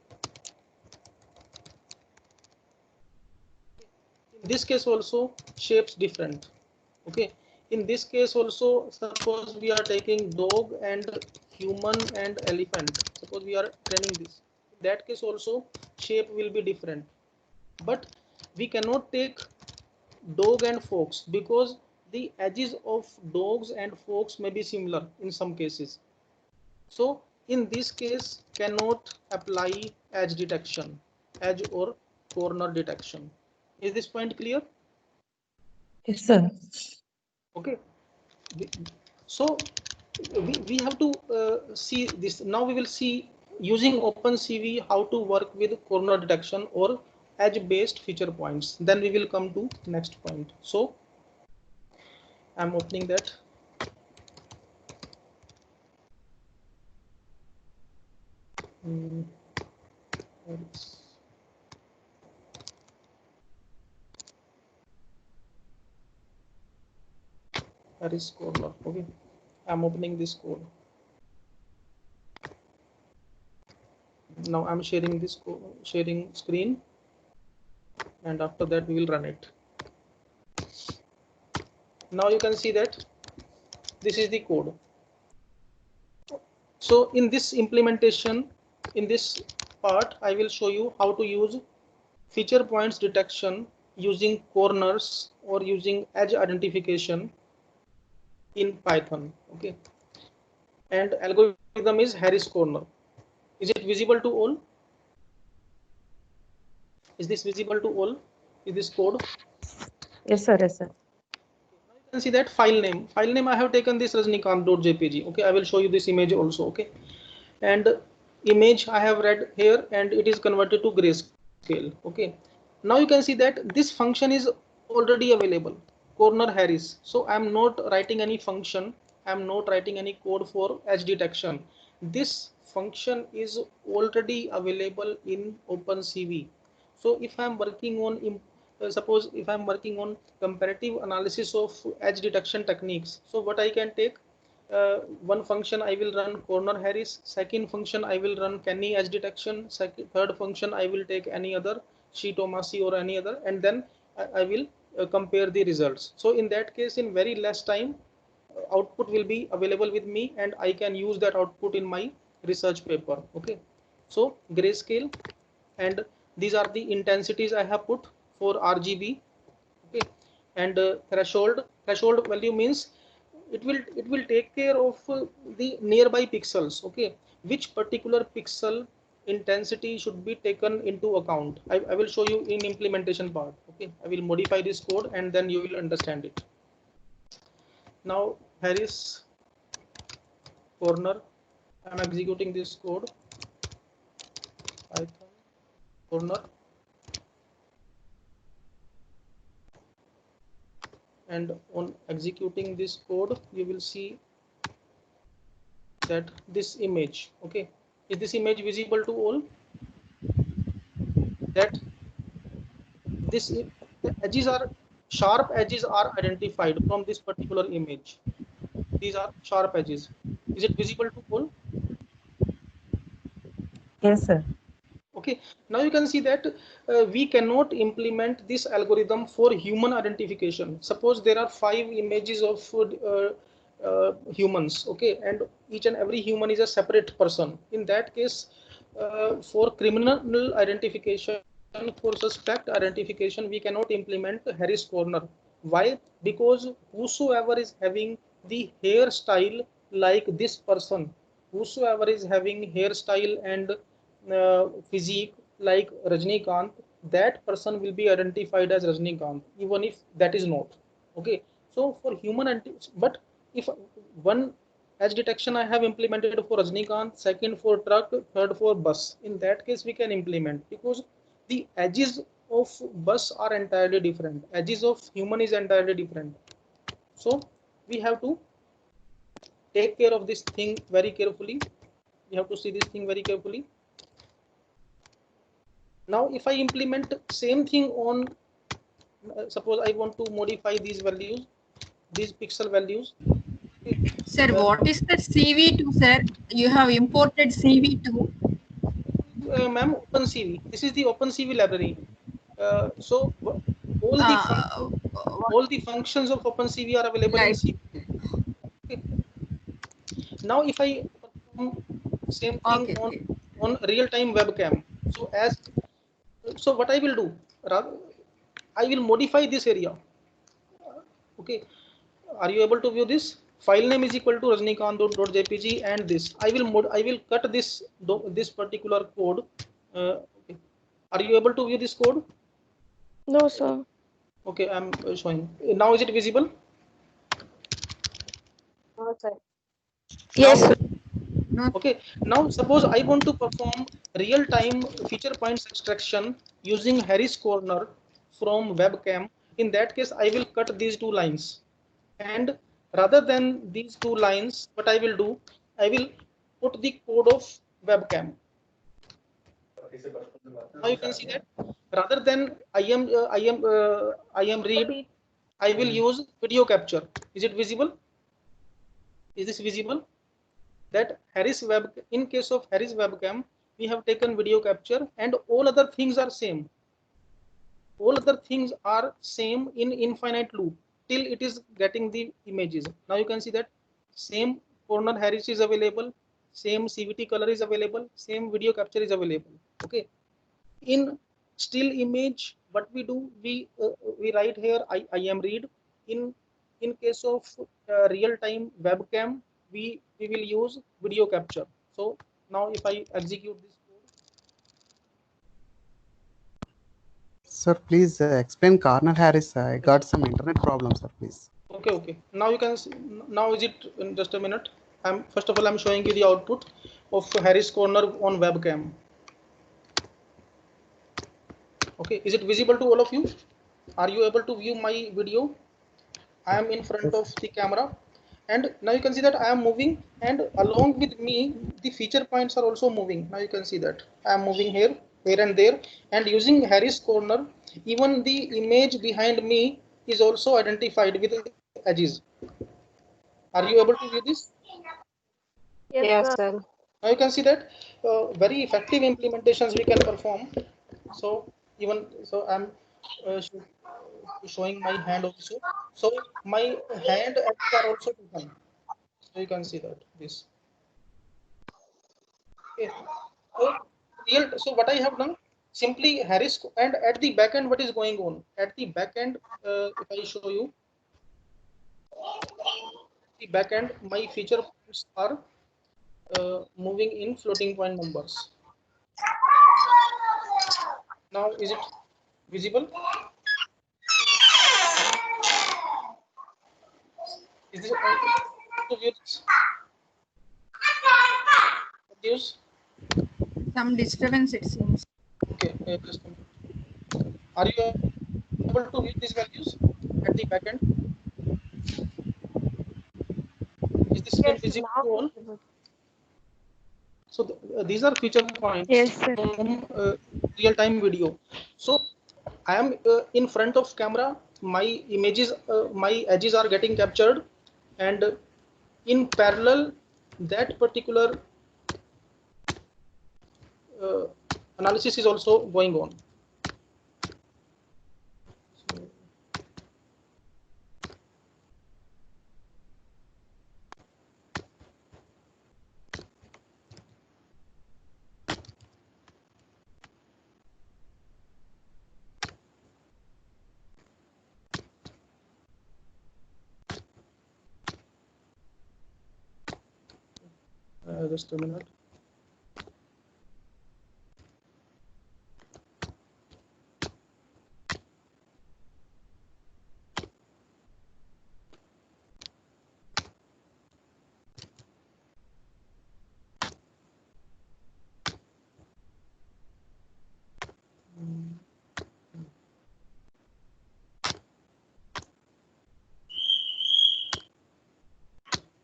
In this case also shapes different. Okay, in this case also, suppose we are taking dog and human and elephant, suppose we are training this, in that case also shape will be different. But we cannot take dog and fox, because the edges of dogs and fox may be similar in some cases. So in this case cannot apply edge detection, edge or corner detection. Is this point clear? Yes, sir. Okay. So we have to see this. Now we will see using OpenCV how to work with corner detection or edge based feature points. Then we will come to next point. So I'm opening that. That is corner. Okay, I'm opening this code. Now I'm sharing this sharing screen, and after that we will run it. Now you can see that this is the code. So in this implementation, in this part, I will show you how to use feature points detection using corners or using edge identification in Python. Okay, and algorithm is Harris corner. Is it visible to all? Is this visible to all? Is this code? Yes, sir. Yes, sir. Now you can see that file name. File name I have taken this rajnikant.jpg. Okay, I will show you this image also. Okay, and image I have read here, and it is converted to grayscale. Okay, now you can see that this function is already available, corner Harris. So I'm not writing any function. I'm not writing any code for edge detection. This function is already available in OpenCV. So if I'm working on suppose if I'm working on comparative analysis of edge detection techniques, so what I can take, one function I will run corner Harris, second function I will run Kenny edge detection, third function I will take any other Tomasi or any other, and then I will compare the results. So in that case, in very less time, output will be available with me, and I can use that output in my research paper. Okay, so grayscale, and these are the intensities I have put for RGB. Okay, and threshold value means it will take care of the nearby pixels. Okay, which particular pixel intensity should be taken into account. I will show you in implementation part. Okay, I will modify this code and then you will understand it. Now Harris corner, I'm executing this code, Python corner, and on executing this code you will see that this image. Okay, is this image visible to all? That this the edges are sharp edges are identified from this particular image. These are sharp edges. Is it visible to all? Yes, sir. Okay, now you can see that we cannot implement this algorithm for human identification. Suppose there are 5 images of humans, okay, and each and every human is a separate person. In that case, for criminal identification, for suspect identification, we cannot implement Harris corner. Why? Because whosoever is having the hairstyle like this person, whosoever is having hairstyle and physique like Rajnikant, that person will be identified as Rajnikant, even if that is not. Okay, so for human, but if one edge detection I have implemented for Rajnikant, second for truck, third for bus, in that case we can implement, because the edges of bus are entirely different, edges of human is entirely different. So we have to take care of this thing very carefully. We have to see this thing very carefully. Now if I implement same thing on suppose I want to modify these values, these pixel values. Okay. Sir, what is the CV2, sir? You have imported CV2. Ma'am, OpenCV. This is the OpenCV library. So all the functions of OpenCV are available in CV. Okay. Now if I perform same thing on real-time webcam, so what I will do, I will modify this area. Okay, are you able to view this? file name is equal to rajnikant.jpg, and this I will cut this particular code. Okay. Are you able to view this code? No, sir. Okay, I'm showing. Now is it visible? No, sir. Yes, Now, sir. okay. Now suppose I want to perform real-time feature points extraction using Harris Corner from webcam. In that case, I will cut these two lines, and rather than these two lines, what I will do, I will put the code of webcam. Now you can see that rather than I am read, I will use video capture. Is it visible? Is this visible? That in case of Harris webcam, we have taken video capture, and all other things are same. All other things are same in infinite loop till it is getting the images. Now you can see that same corner Harris is available, same CVT color is available, same video capture is available. Okay. In still image, what we do, we write here I am read. In case of real time webcam, we will use video capture. So now if I execute this code, Sir, please explain Cornell Harris. I got some internet problems, sir. Please. okay, now you can see, now is it in just a minute. I'm first of all I'm showing you the output of Harris Corner on webcam. Okay, is it visible to all of you? Are you able to view my video? I am in front of the camera, and now you can see that I am moving, and along with me the feature points are also moving. Now you can see that I am moving here and there, and using Harris Corner, even the image behind me is also identified with edges. Are you able to view this? Yes, sir. Now you can see that very effective implementations we can perform. So even so I'm showing my hand also. So my hand edges are also taken. So you can see that this. Okay. So what I have done, simply Harris, and at the back end what is going on? At the back end, if I show you the back end, my feature points are moving in floating point numbers. Now is it visible? Is this to view this? Some disturbance it seems. Okay, just a minute. Are you able to view these values at the back end? Is the screen visible to all? So these are feature points Yes, sir. from real-time video. So I am in front of camera. My images, my edges are getting captured, and in parallel, that particular analysis is also going on. Just a minute.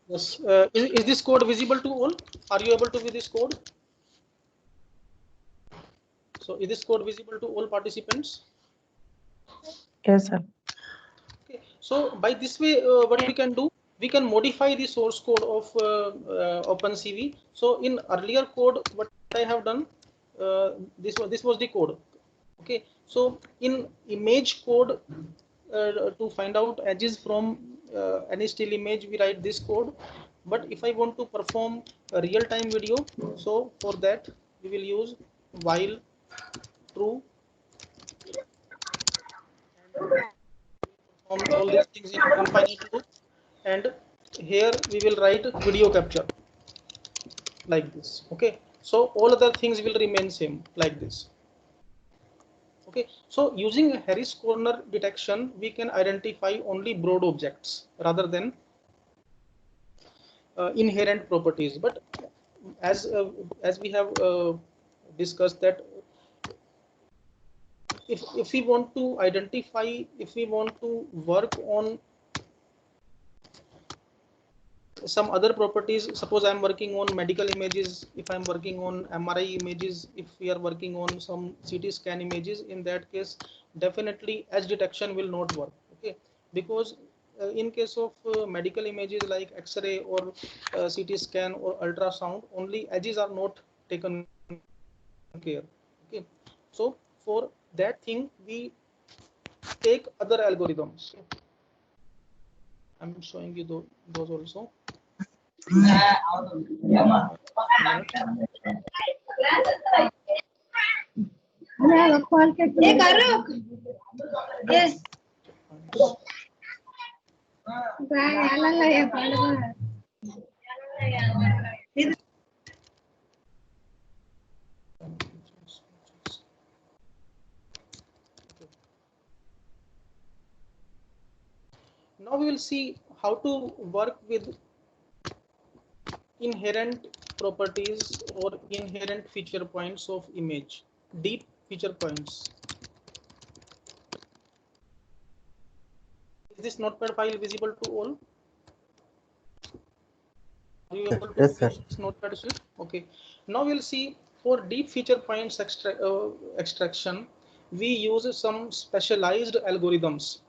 Yes. Is this code visible to all? Are you able to view this code? So is this code visible to all participants? Yes, sir. Okay. So by this way, what we can do, we can modify the source code of OpenCV. So in earlier code, what I have done, this was the code. Okay. So in image code, to find out edges from any still image, we write this code. But if I want to perform a real-time video, so for that we will use while true, and perform all these things in infinite loop, and here we will write video capture like this. Okay, so all other things will remain same like this. Okay, so using Harris corner detection, we can identify only broad objects rather than inherent properties. But as we have discussed that if we want to identify, if we want to work on some other properties, suppose I'm working on medical images, if I'm working on MRI images, if we are working on some CT scan images, in that case definitely edge detection will not work. Okay, because in case of medical images like X-ray or CT scan or ultrasound, only edges are not taken care. Okay, so for that thing we take other algorithms. I'm showing you those also. Yes. Now we will see how to work with inherent properties or inherent feature points of image, deep feature points. Is this notepad file visible to all? Are you able to Yes, sir. use this notepad sheet? Okay. Now we'll see for deep feature points extraction, we use some specialized algorithms.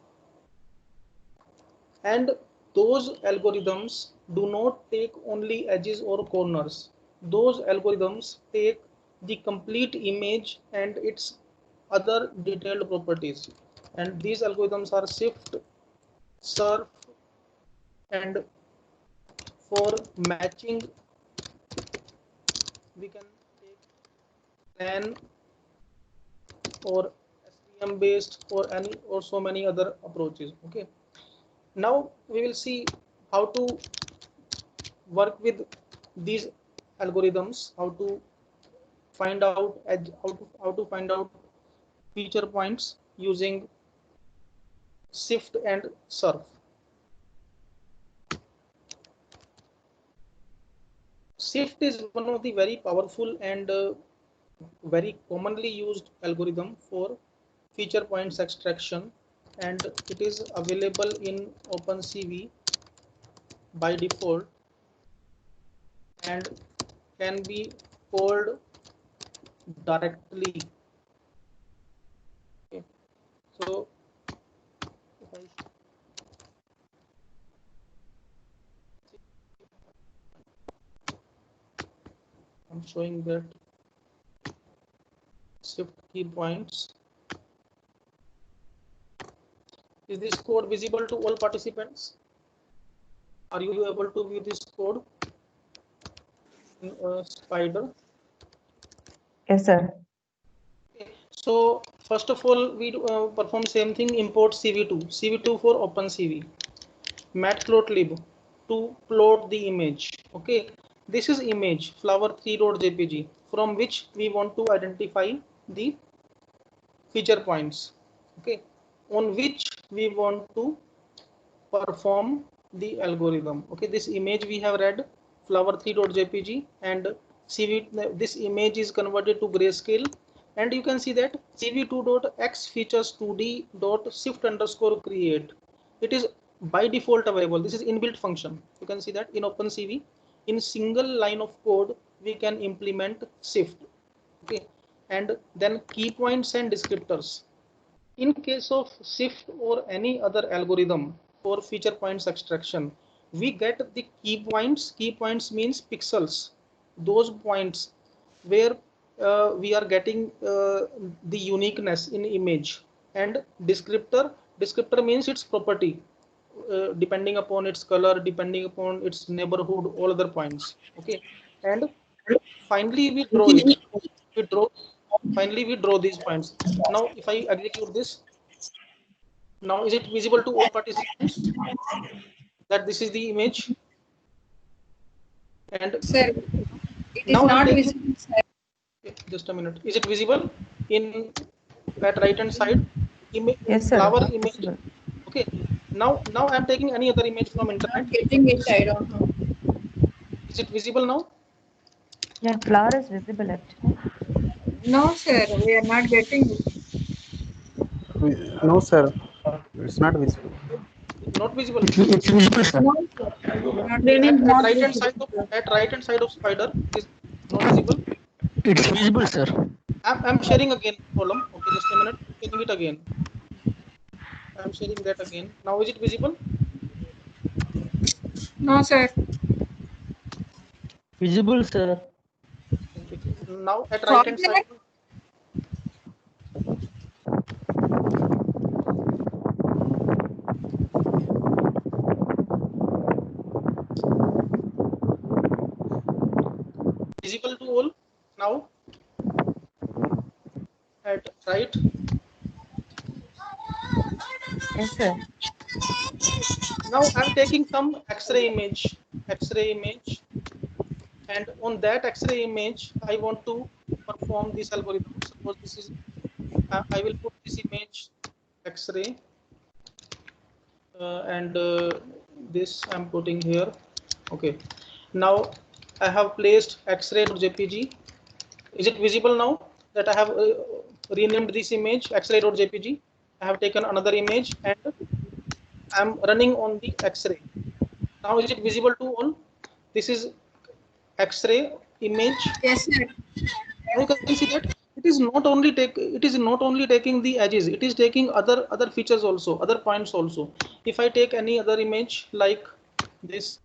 And those algorithms do not take only edges or corners. Those algorithms take the complete image and its other detailed properties. And these algorithms are SIFT, SURF, and for matching, we can take PLAN or SVM based or any or so many other approaches. Okay. Now we will see how to work with these algorithms, how to find out how to find out feature points using SIFT and SURF. SIFT is one of the very powerful and very commonly used algorithm for feature points extraction, and it is available in OpenCV by default and can be called directly. Okay. So I'm showing that SIFT key points. Is this code visible to all participants? Are you able to view this code in Spider? Yes, sir. Okay. So first of all, we perform same thing, import CV2 for OpenCV, matplotlib to plot the image. Okay, this is image flower3.jpg from which we want to identify the feature points. Okay, on which we want to perform the algorithm. Okay, this image we have read flower3.jpg and CV, this image is converted to grayscale, and you can see that cv2.x features 2d.shift underscore create. It is by default available. This is inbuilt function. You can see that in OpenCV, in single line of code, we can implement shift. Okay, and then key points and descriptors. In case of SIFT or any other algorithm for feature points extraction, we get the key points. Key points means pixels, those points where we are getting the uniqueness in image, and descriptor means its property, depending upon its color, depending upon its neighborhood, all other points. Okay, and finally we draw it. Finally we draw these points. Now if I execute this, now is it visible to all participants? that this is the image. And Sir, it is now I'm not taking, visible, sir. just a minute. Is it visible in at right hand side? Yes, sir. Flower image. Visible. Okay. Now I'm taking any other image from internet. Not getting it, I don't know. Is it visible now? Yeah, flower is visible actually. No, sir, we are not getting it. No, sir. It's not visible. Not visible. It's visible, sir. No, sir. Not Screen is At not right hand visible. side of spider, it is not visible. It's visible, sir. I'm sharing again column. Okay, just a minute. Sharing it again. I'm sharing that again. Now is it visible? No, sir. Visible, sir. Okay. Now at right hand Format. side. Visible to all. Now at right. Yes, sir. Now I'm taking some X-ray image. And on that X-ray image, I want to perform this algorithm. Suppose this is, I will put this image X-ray, and this I'm putting here. Okay. Now I have placed X-ray.jpg. Is it visible now that I have renamed this image X-ray.jpg? I have taken another image and I'm running on the X-ray. Now is it visible to all? This is X-ray image. Yes, sir. Now you can see that it is not only taking the edges, it is taking other features also, other points also. If I take any other image like this,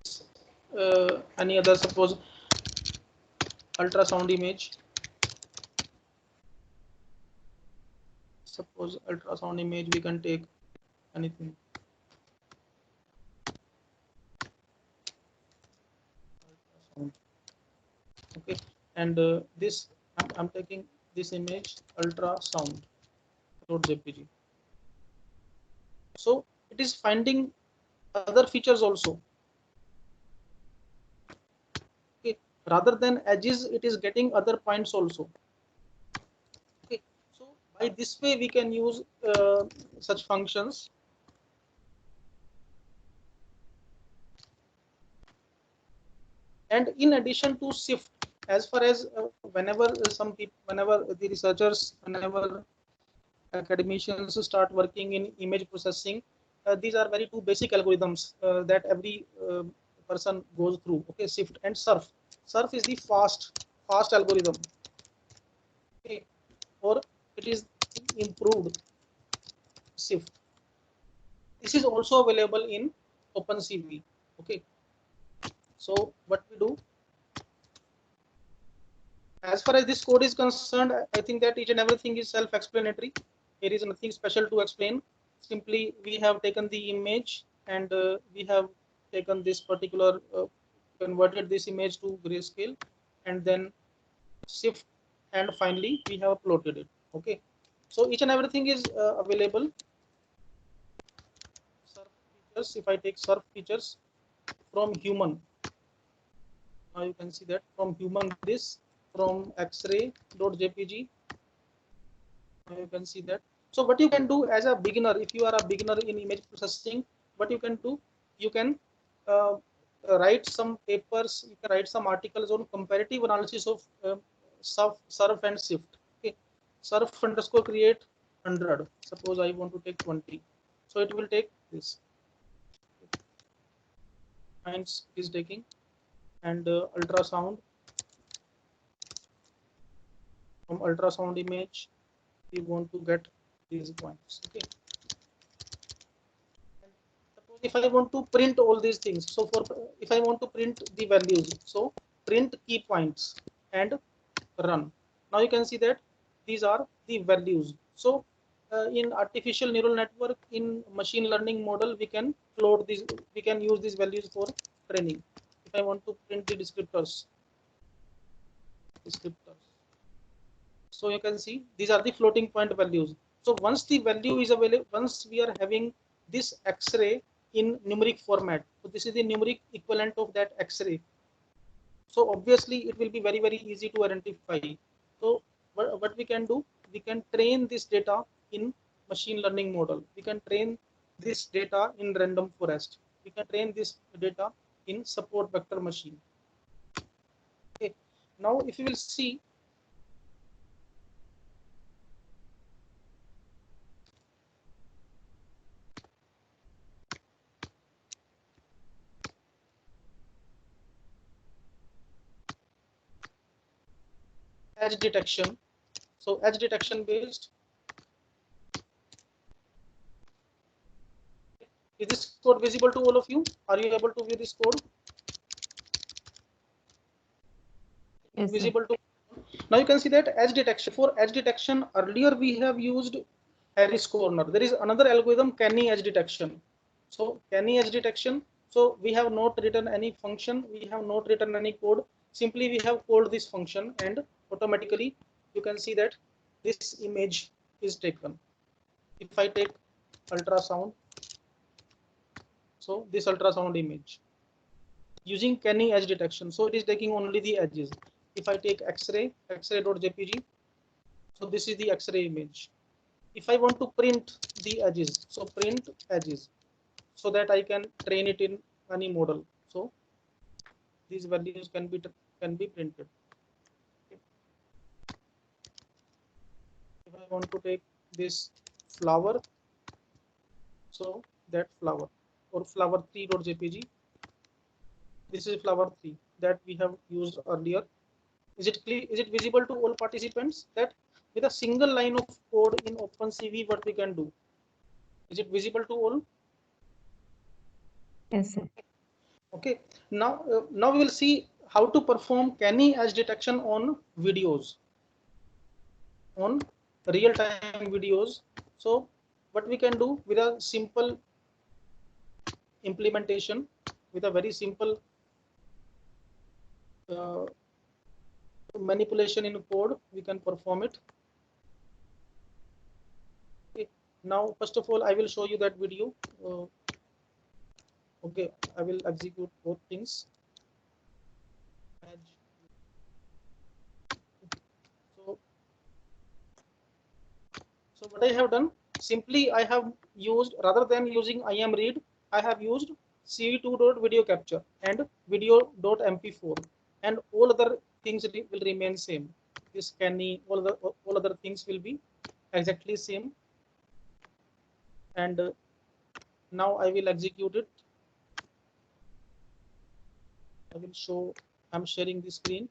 any other, suppose ultrasound image, we can take anything. Okay, and this I'm taking this image ultrasound.jpg. So it is finding other features also. Okay, rather than edges, it is getting other points also. Okay, so by this way we can use such functions. And in addition to SIFT, as far as whenever the researchers, whenever academicians start working in image processing, these are very two basic algorithms that every person goes through. Okay, SIFT and SURF. SURF is the fast algorithm. Okay, or it is improved SIFT. This is also available in OpenCV. Okay, so what we do, as far as this code is concerned, I think that each and everything is self-explanatory. There is nothing special to explain. Simply we have taken the image and we have taken this particular, converted this image to grayscale, and then shift, and finally we have plotted it. Okay, so each and everything is available. SURF features, if I take SURF features from human, now you can see that from human, this from X-ray.jpg, you can see that. So what you can do as a beginner, if you are a beginner in image processing, what you can do, you can write some papers, you can write some articles on comparative analysis of SURF and SIFT. Okay, SURF underscore create 100. Suppose I want to take 20, so it will take this. And is taking, and ultrasound, from ultrasound image we want to get these points. Okay, suppose if I want to print all these things, so for if I want to print the values, so print key points and run. Now you can see that these are the values. So in artificial neural network, in machine learning model, we can float these, we can use these values for training. If I want to print the descriptors, so you can see these are the floating point values. So once the value is available, once we are having this X-ray in numeric format. So this is the numeric equivalent of that X-ray. So obviously it will be very easy to identify. So what we can do, we can train this data in machine learning model. We can train this data in random forest. We can train this data in support vector machine. Okay. Now if you will see, edge detection. So edge detection based. Is this code visible to all of you? Are you able to view this code? Yes, sir. Visible to. Now you can see that edge detection. For edge detection, earlier we have used Harris corner. There is another algorithm, Canny edge detection. So Canny edge detection. So we have not written any function. We have not written any code. Simply we have called this function, and automatically you can see that this image is taken. If I take ultrasound, so this ultrasound image using Canny edge detection. So it is taking only the edges. If I take X-ray, X-ray.jpg, so this is the X-ray image. If I want to print the edges, so print edges, so that I can train it in any model. So these values can be printed. If I want to take this flower, so that flower, or flower3.jpg, this is flower3 that we have used earlier. Is it clear? Is it visible to all participants that with a single line of code in OpenCV what we can do? Is it visible to all? Yes, sir. Okay. Now we will see how to perform Canny edge detection on videos, on real-time videos. So what we can do with a simple implementation, with a very simple manipulation in code, we can perform it. Okay. Now first of all I will show you that video. Okay, I will execute both things. So what I have done, simply I have used, rather than using IMRead, I have used CV2.video capture and video.mp4, and all other things will remain same. This Canny, all other things will be exactly same. And now I will execute it. I will show, I'm sharing the screen.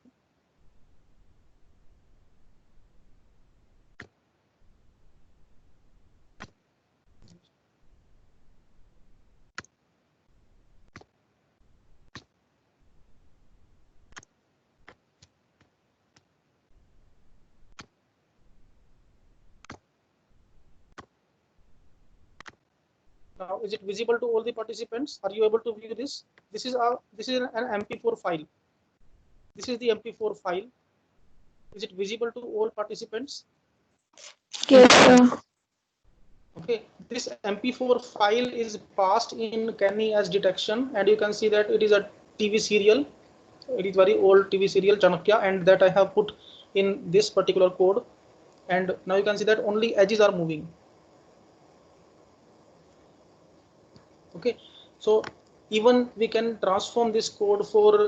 Now, is it visible to all the participants? Are you able to view this? This is an MP4 file. This is the MP4 file. Is it visible to all participants? Yes, sir. Okay, this MP4 file is passed in Canny as detection, and you can see that it is a TV serial. It is very old TV serial Chanakya, and that I have put in this particular code. And now you can see that only edges are moving. Okay, so even we can transform this code for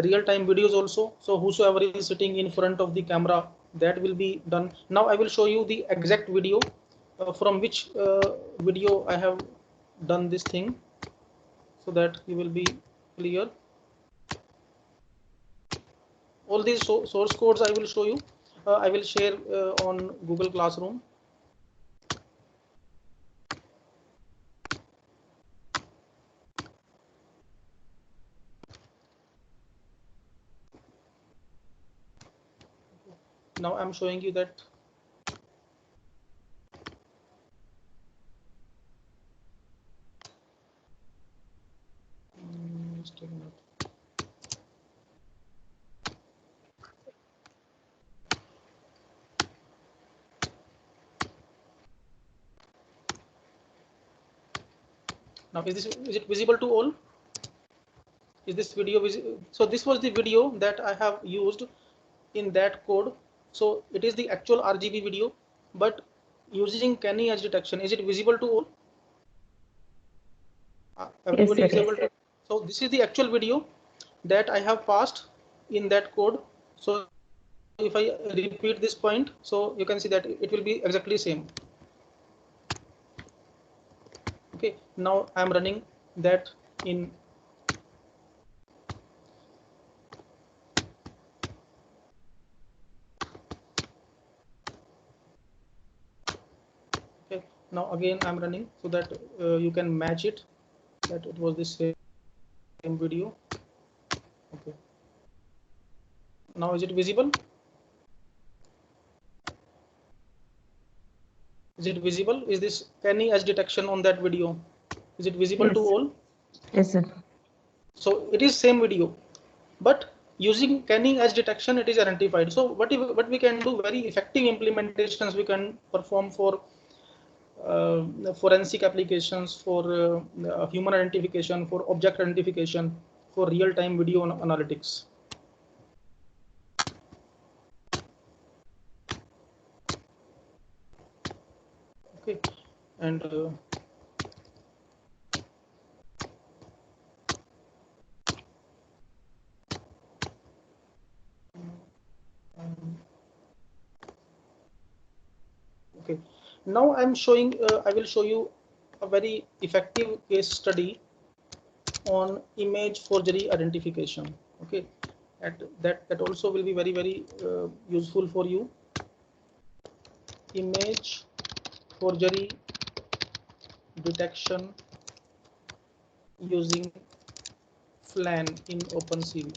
real-time videos also. So whosoever is sitting in front of the camera, that will be done. Now I will show you the exact video from which video I have done this thing, so that you will be clear. All these source codes I will show you. I will share on Google Classroom. Now I'm showing you that. Just a minute. Now is it visible to all? Is this video visible? So this was the video that I have used in that code. So it is the actual RGB video, but using Canny edge detection. Is it visible to all? Everybody Yes, is sir. able to. So this is the actual video that I have passed in that code. So if I repeat this point, so you can see that it will be exactly same. Okay, now I am running that in okay. Now again I am running so that you can match it, that it was the same video. Okay. Now is it visible? Is it visible? Is this Canny edge detection on that video? Is it visible to Yes. all? Yes, sir. So it is same video, but using Canny edge detection, it is identified. So what we can do, very effective implementations we can perform for forensic applications, for human identification, for object identification, for real-time video analytics. Okay, and okay, now I'm showing. I will show you a very effective case study on image forgery identification. Okay, and that also will be very useful for you. Image forgery detection using FLAN in OpenCV.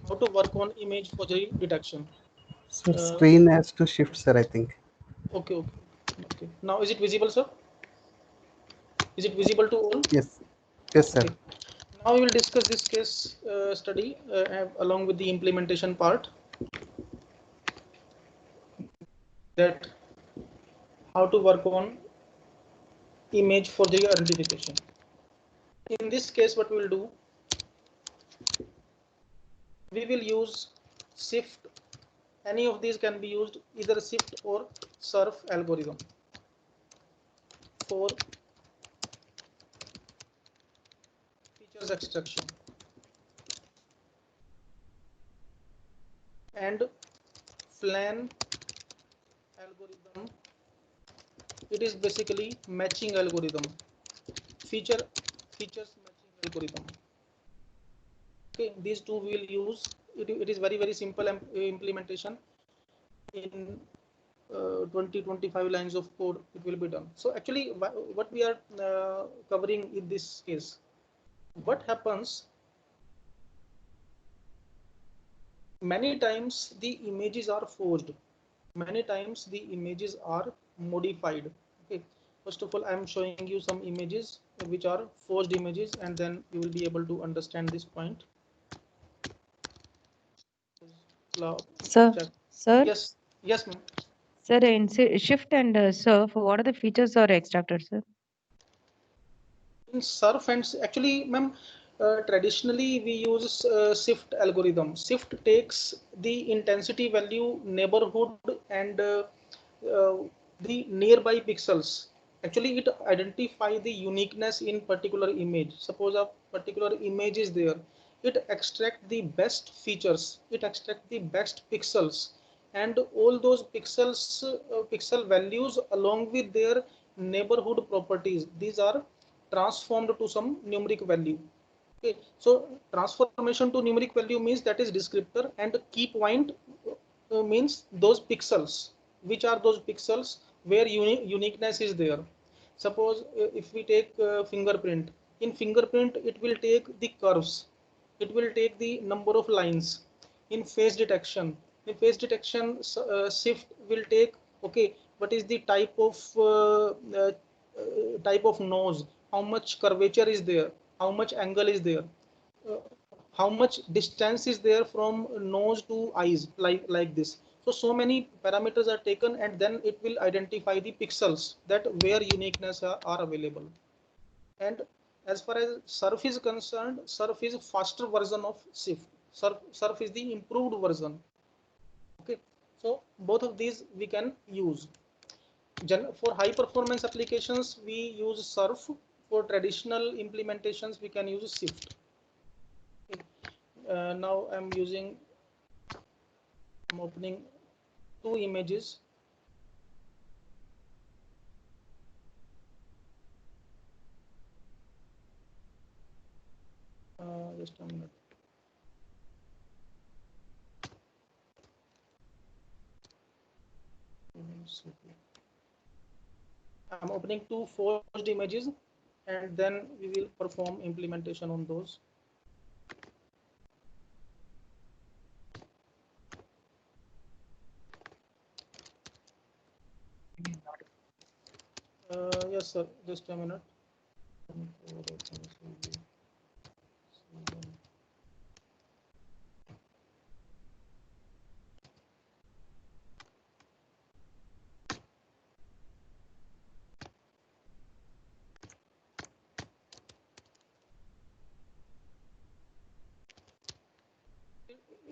How to work on image forgery detection? Sir, screen has to shift, sir, I think. Okay. Now is it visible, sir? Is it visible to all? Yes. Yes, sir. Okay. Now we will discuss this case study along with the implementation part. That how to work on image forgery identification. In this case, what we will do, we will use SIFT. Any of these can be used, either SIFT or SURF algorithm for features extraction. And FLAN algorithm, it is basically matching algorithm, features matching algorithm. Okay, these two we will use. It is very simple implementation. In 20-25 lines of code, it will be done. So actually, what we are covering in this case, what happens, many times the images are forged, many times the images are modified. Okay, first of all, I am showing you some images which are forged images, and then you will be able to understand this point. Sir, Yes, ma'am. Sir, in shift and surf, what are the features or extractors, sir? In surf and actually, ma'am, traditionally we use SIFT algorithm. SIFT takes the intensity value, neighborhood, and the nearby pixels. Actually, it identifies the uniqueness in particular image. Suppose a particular image is there, it extracts the best features, it extracts the best pixels, and all those pixel values along with their neighborhood properties, these are transformed to some numeric value. Okay, so transformation to numeric value means that is descriptor, and key point means those pixels. Which are those pixels where uniqueness is there? Suppose if we take fingerprint, in fingerprint it will take the curves, it will take the number of lines. In face detection, SIFT will take, okay, what is the type of nose, how much curvature is there, how much angle is there, uh, how much distance is there from nose to eyes, like this. So many parameters are taken, and then it will identify the pixels that where uniqueness are available. And as far as surf is concerned, surf is faster version of SIF. Surf is the improved version. Okay, so both of these we can use. For high performance applications, we use surf. For traditional implementations, we can use SIFT. Okay. Now I'm opening two images. Just a minute. I'm opening two forged images, and then we will perform implementation on those. Yes, sir. Just a minute.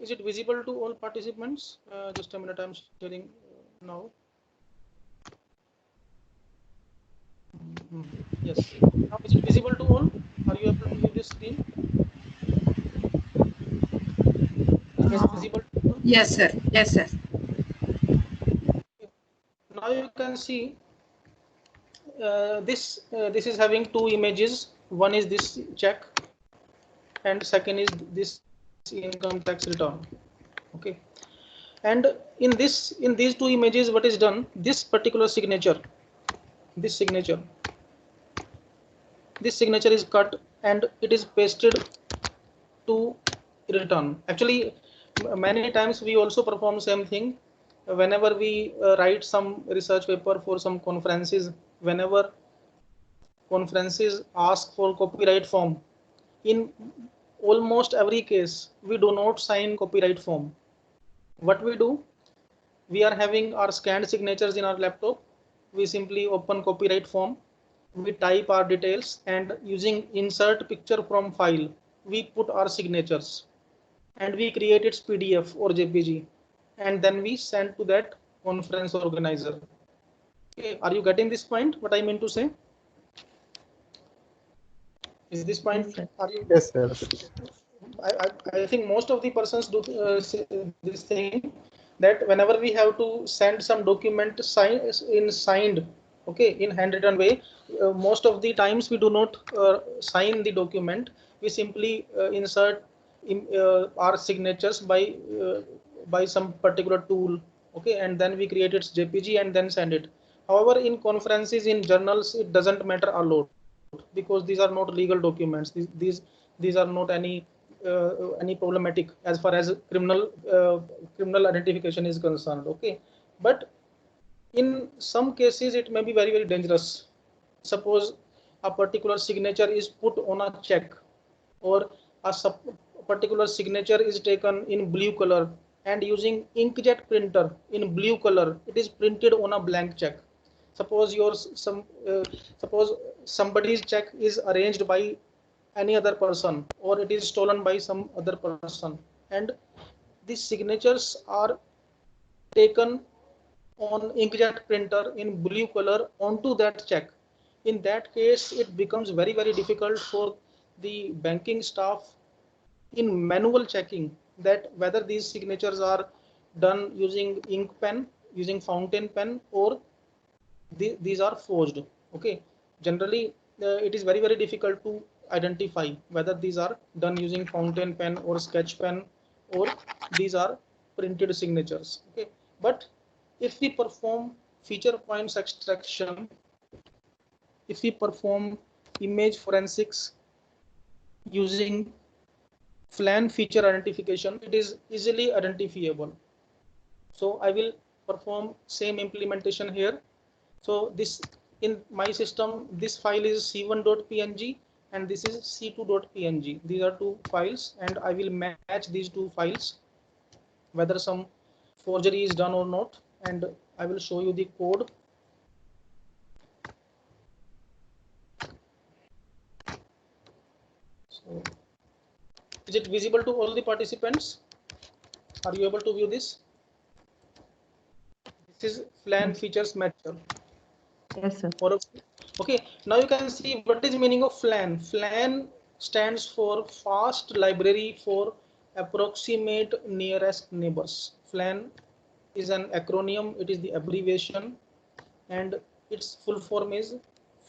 Is it visible to all participants? Just a minute. I'm sharing now. Yes. Now is it visible to all? Are you able to view this screen? Is it visible to all? Yes, sir. Yes, sir. Now you can see this is having two images. One is this check, and second is this income tax return. Okay. And in these two images, what is done? This particular signature, this signature is cut and it is pasted to return. Actually, many times we also perform same thing whenever we write some research paper for some conferences. Whenever conferences ask for copyright form, in almost every case we do not sign copyright form. What we do, we are having our scanned signatures in our laptop. We simply open copyright form, we type our details, and using insert picture from file, we put our signatures, and we create its PDF or JPG, and then we send to that conference organizer. Okay, are you getting this point? What I mean to say? Is this point? Yes, sir. Are you? Yes, sir. I think most of the persons do this thing, that whenever we have to send some document signed, okay, in handwritten way, most of the times we do not sign the document. We simply insert our signatures by some particular tool, okay, and then we create its JPG and then send it. However, in conferences, in journals, it doesn't matter a lot, because these are not legal documents. These are not any problematic as far as criminal identification is concerned. Okay, but in some cases it may be very dangerous. Suppose a particular signature is put on a check, or a particular signature is taken in blue color, and using inkjet printer in blue color, it is printed on a blank check. Suppose suppose somebody's check is arranged by any other person, or it is stolen by some other person, and these signatures are taken on inkjet printer in blue color onto that check. In that case, it becomes very difficult for the banking staff in manual checking that whether these signatures are done using ink pen, using fountain pen, or these are forged. Okay, generally it is very difficult to identify whether these are done using fountain pen or sketch pen, or these are printed signatures. Okay, but if we perform feature points extraction, if we perform image forensics using FLAN feature identification, it is easily identifiable. So I will perform same implementation here. So this, in my system, this file is c1.png and this is c2.png. These are two files, and I will match these two files, whether some forgery is done or not, and I will show you the code. So, is it visible to all the participants? Are you able to view this? This is FLAN features matcher. Yes, sir. Okay, now you can see what is the meaning of FLAN. FLAN stands for fast library for approximate nearest neighbors. FLAN is an acronym, it is the abbreviation, and its full form is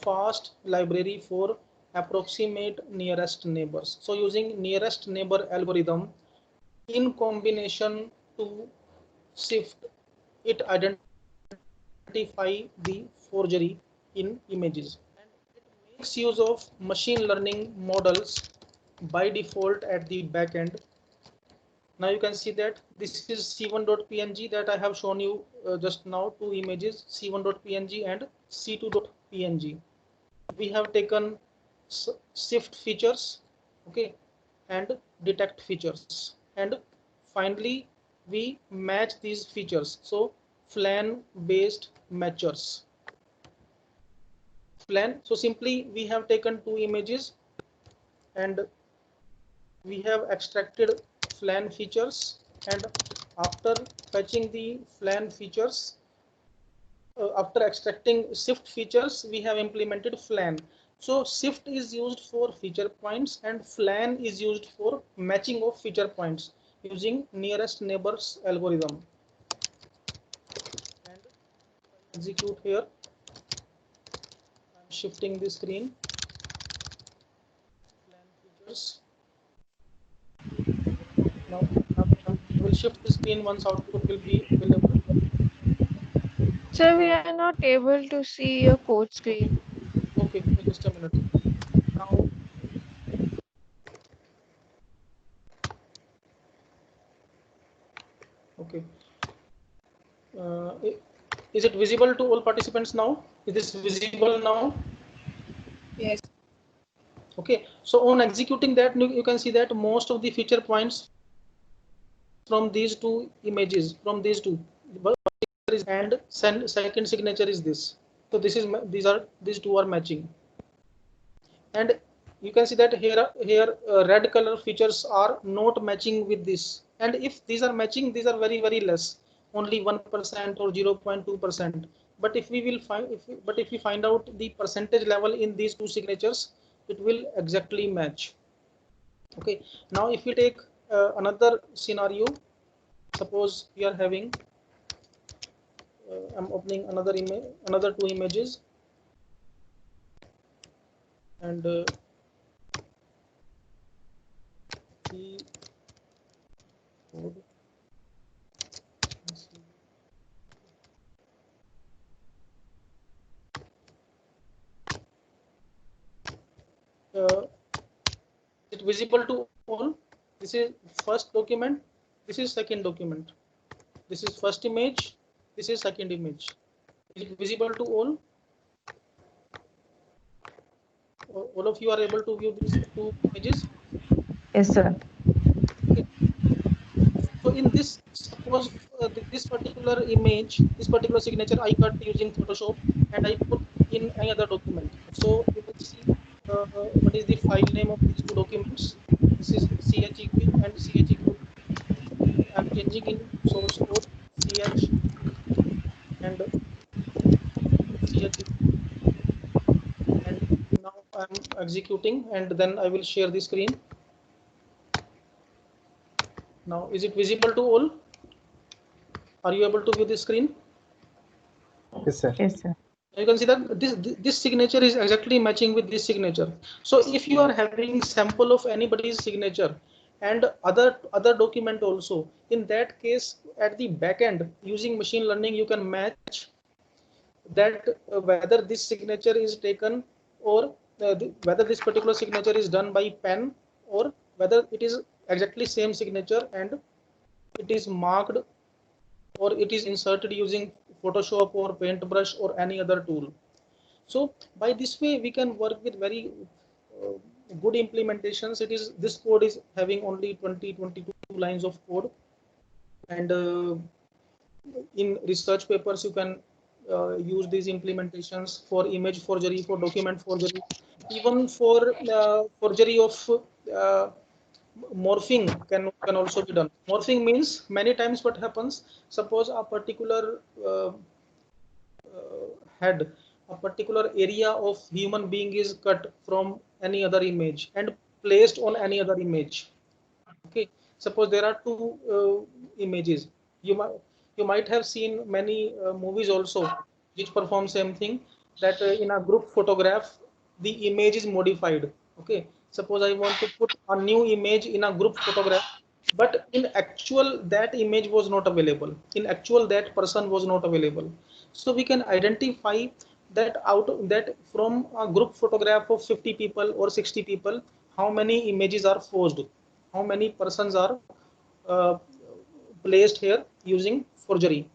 fast library for approximate nearest neighbors. So using nearest neighbor algorithm in combination to SIFT, it identify the forgery in images. And it makes use of machine learning models by default at the back end. Now you can see that this is c1.png that I have shown you just now, two images, c1.png and c2.png. We have taken SIFT features, okay, and detect features, and finally we match these features. So FLAN based matchers. FLAN. So simply we have taken two images and we have extracted FLAN features, and after fetching the FLAN features, after extracting SIFT features, we have implemented FLAN. So SIFT is used for feature points and FLAN is used for matching of feature points using nearest neighbors algorithm. And execute here. I'm shifting the screen. FLAN features. Now we'll shift the screen once output will be available. Sir, we are not able to see your code screen. Okay, just a minute. Now, okay. Is it visible to all participants now? Is this visible now? Yes. Okay. So on executing that, you can see that most of the feature points from these two images, from these two, and second signature is this. So this is these two are matching, and you can see that here red color features are not matching with this, and if these are matching, these are very less, only 1% or 0.2%. But if we will find if we find out the percentage level in these two signatures, it will exactly match. Okay, now if we take another scenario, suppose we are having I'm opening another image, another two images, and the code. Is it visible to all? This is first document, this is second document, this is first image, this is second image. Is it visible to all? All of you are able to view these two images? Yes, sir. Okay. So in this, suppose this particular image, this particular signature I cut using Photoshop and I put in any other document. So you will see what is the file name of these two documents. This is CHEQ and CHEQ. I'm changing in source code CH and CHEQ, and now I'm executing, and then I will share the screen. Now, is it visible to all? Are you able to view the screen? Yes, sir. Yes, sir. You can see that this signature is exactly matching with this signature. So if you are having sample of anybody's signature and other document also, in that case at the back end using machine learning you can match that whether this signature is taken or whether this particular signature is done by pen or whether it is exactly same signature and it is marked or it is inserted using Photoshop or Paintbrush or any other tool. So by this way we can work with very good implementations. It is this code is having only 22 lines of code, and in research papers you can use these implementations for image forgery, for document forgery, even for forgery of morphing can also be done. Morphing means many times what happens, suppose a particular head, a particular area of human being is cut from any other image and placed on any other image. Okay, suppose there are two images. You might have seen many movies also which perform same thing, that in a group photograph the image is modified. Okay, suppose I want to put a new image in a group photograph, but in actual that image was not available. In actual that person was not available. So we can identify that that from a group photograph of 50 people or 60 people, how many images are forged, how many persons are uh, placed here using forgery.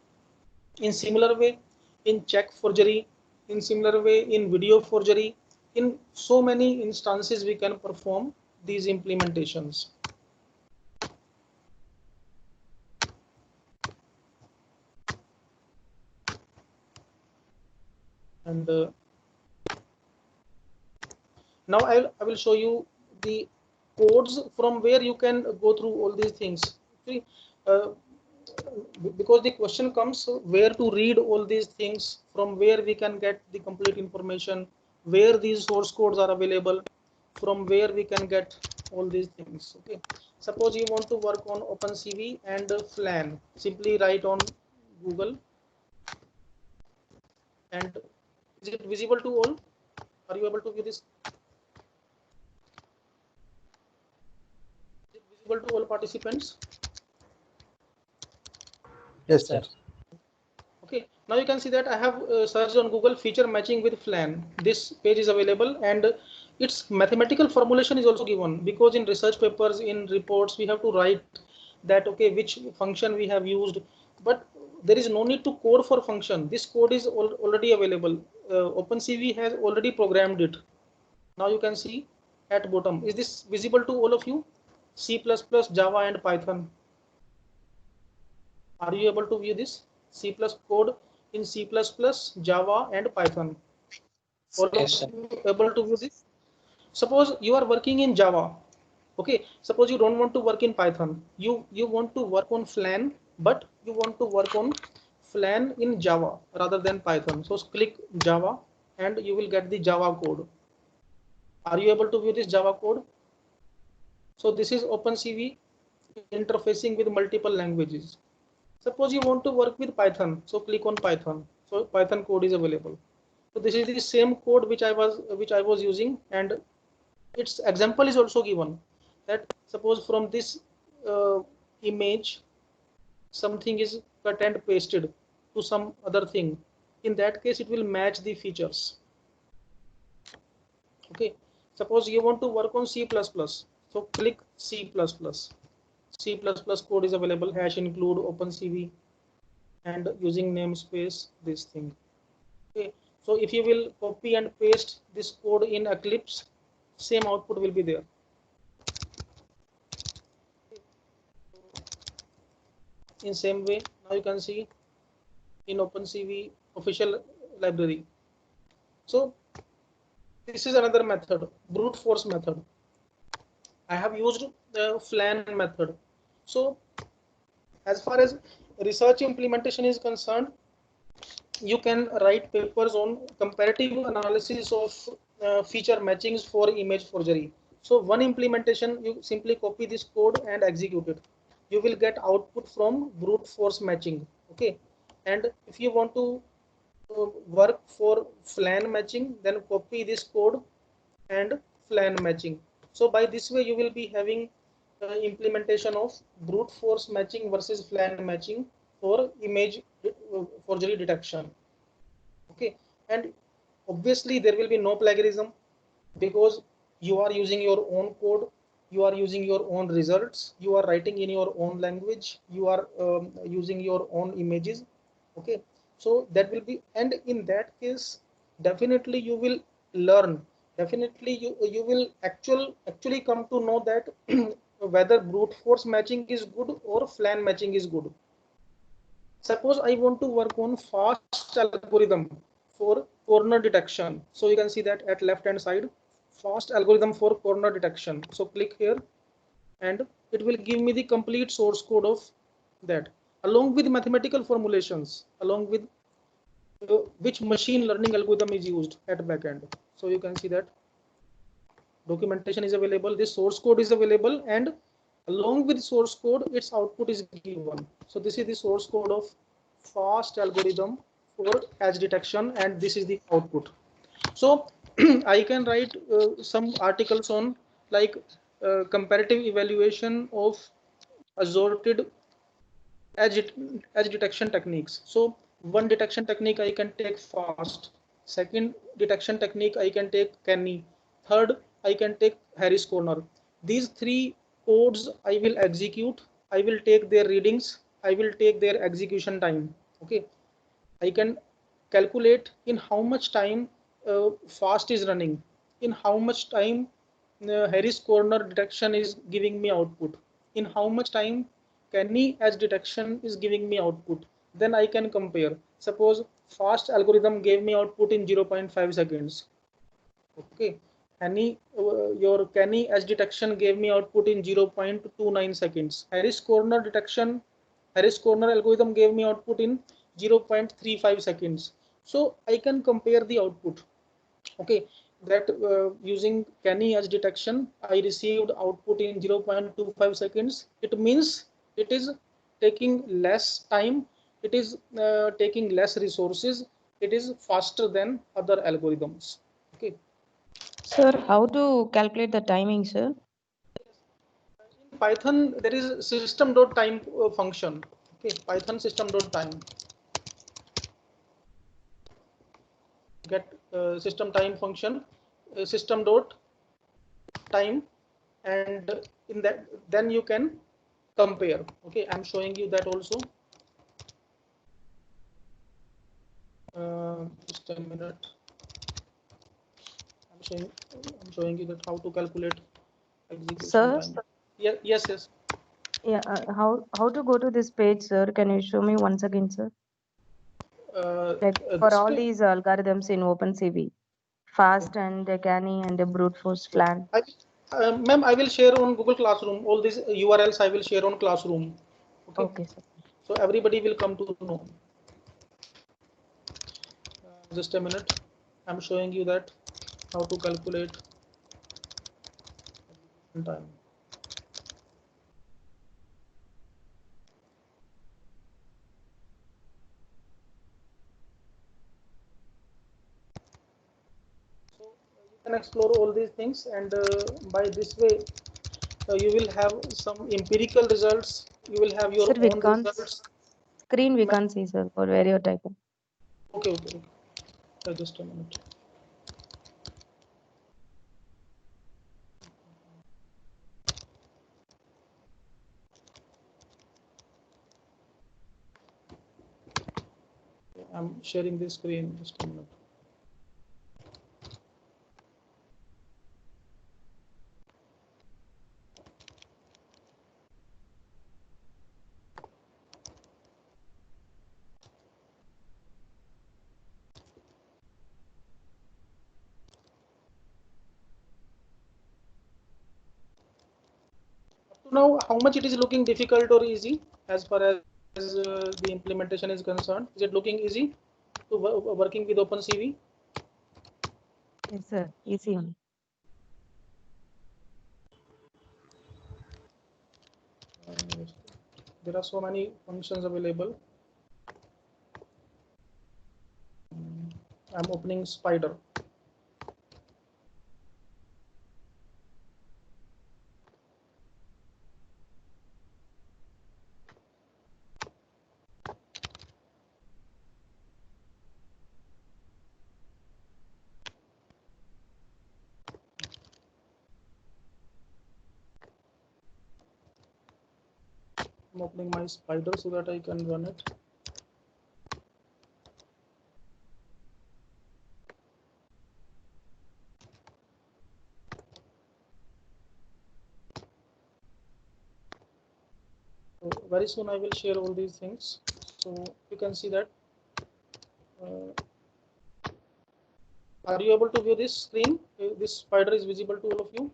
In similar way, in check forgery, in similar way in video forgery, in so many instances we can perform these implementations. And now I will show you the codes from where you can go through all these things. See, because the question comes, where to read all these things, from where we can get the complete information, where these source codes are available, from where we can get all these things. Okay, suppose you want to work on OpenCV and FLAN, simply write on Google. And is it visible to all? Are you able to view this? Is it visible to all participants? Yes, sir. Okay, now you can see that I have searched on Google feature matching with FLAN. This page is available, and its mathematical formulation is also given, because in research papers, in reports, we have to write that, okay, which function we have used, but there is no need to code for function. This code is already available. OpenCV has already programmed it. Now you can see at bottom. Is this visible to all of you? C++, Java and Python. Are you able to view this? C+ code in C++, Java and Python. All Yes, of you able to view this? Suppose you are working in Java. Okay, suppose you don't want to work in Python. You want to work on FLAN, but you want to work on FLAN in Java rather than Python. So click Java and you will get the Java code. Are you able to view this Java code? So this is OpenCV interfacing with multiple languages. Suppose you want to work with Python, so click on Python. So Python code is available. So this is the same code which I was using, and its example is also given. That suppose from this image something is cut and pasted to some other thing. In that case, it will match the features. Okay. Suppose you want to work on C++, so click C++. C++ code is available, hash include OpenCV, and using namespace this thing. Okay, so if you will copy and paste this code in Eclipse, same output will be there. In same way, now you can see in OpenCV official library. So this is another method, brute force method. I have used the FLAN method. So as far as research implementation is concerned, you can write papers on comparative analysis of feature matchings for image forgery. So one implementation, you simply copy this code and execute it. You will get output from brute force matching. Okay, and if you want to work for FLAN matching, then copy this code and FLAN matching. So by this way, you will be having implementation of brute force matching versus FLAN matching for image forgery detection. Okay, and obviously there will be no plagiarism, because you are using your own code, you are using your own results, you are writing in your own language, you are using your own images. Okay, so that will be, and in that case definitely you will learn, definitely you will actually come to know that whether brute force matching is good or FLAN matching is good. Suppose I want to work on fast algorithm for corner detection. So you can see that at left hand side, fast algorithm for corner detection. So click here and it will give me the complete source code of that along with mathematical formulations, along with which machine learning algorithm is used at backend. So you can see that documentation is available, this source code is available, and along with source code its output is given. So this is the source code of fast algorithm for edge detection, and this is the output. So I can write some articles on like comparative evaluation of assorted edge, edge detection techniques. So one detection technique I can take fast, second detection technique I can take Kenny, third I can take Harris corner. These three codes I will execute, I will take their readings, I will take their execution time. Okay, I can calculate in how much time fast is running, in how much time Harris corner detection is giving me output, in how much time Kenny edge detection is giving me output. Then I can compare. Suppose fast algorithm gave me output in 0.5 seconds. Okay, your Kenny edge detection gave me output in 0.29 seconds. Harris corner algorithm gave me output in 0.35 seconds. So I can compare the output. Okay, that using Kenny edge detection, I received output in 0.25 seconds. It means it is taking less time. It is taking less resources. It is faster than other algorithms. Okay. Sir, how to calculate the timing, sir? In Python, there is system.time function. Okay, Python system.time. Get system time function, system.time, and in that then you can compare. Okay, I'm showing you that also. Just a minute. I'm showing you that how to calculate execution Sir? time. Yeah, yes. Yeah, how to go to this page, sir? Can you show me once again, sir? Like for all these algorithms in OpenCV, fast and Canny and the brute force plan. Ma'am, I will share on Google Classroom. All these URLs I will share on Classroom. Okay, sir. So everybody will come to know. Just a minute. I'm showing you that how to calculate time. So you can explore all these things, and by this way you will have some empirical results. You will have your Sir, we own can't results. screen we can't see, sir, for where you're typing. Okay. Just a minute. I'm sharing this screen. Just a minute. Up to now, how much it is looking difficult or easy as far as the implementation is concerned? Is it looking easy to working with OpenCV? Yes, sir. Easy only. There are so many functions available. I'm opening Spider. I'm opening my Spider so that I can run it. So very soon I will share all these things. So you can see that. Are you able to view this screen? This spider is visible to all of you.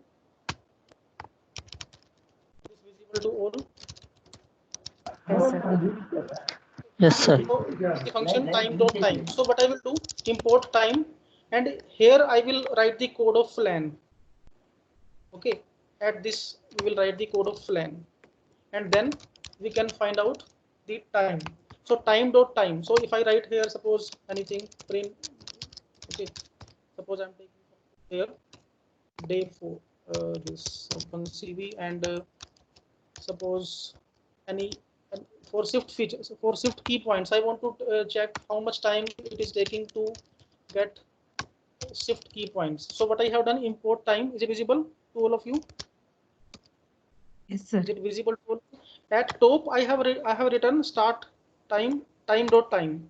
It is visible to all. Yes, sir. Yes, sir. So the function time dot time. So what I will do, import time, and here I will write the code of flan. Okay, at this we will write the code of flan, and then we can find out the time. So time dot time. So if I write here, suppose anything print. Okay, suppose I'm taking here day 4. This open CV, and suppose any for shift features, for shift key points, I want to check how much time it is taking to get shift key points. So what I have done, import time. Is it visible to all of you? Yes, sir. Is it visible to all? At top I have written start time, time dot time,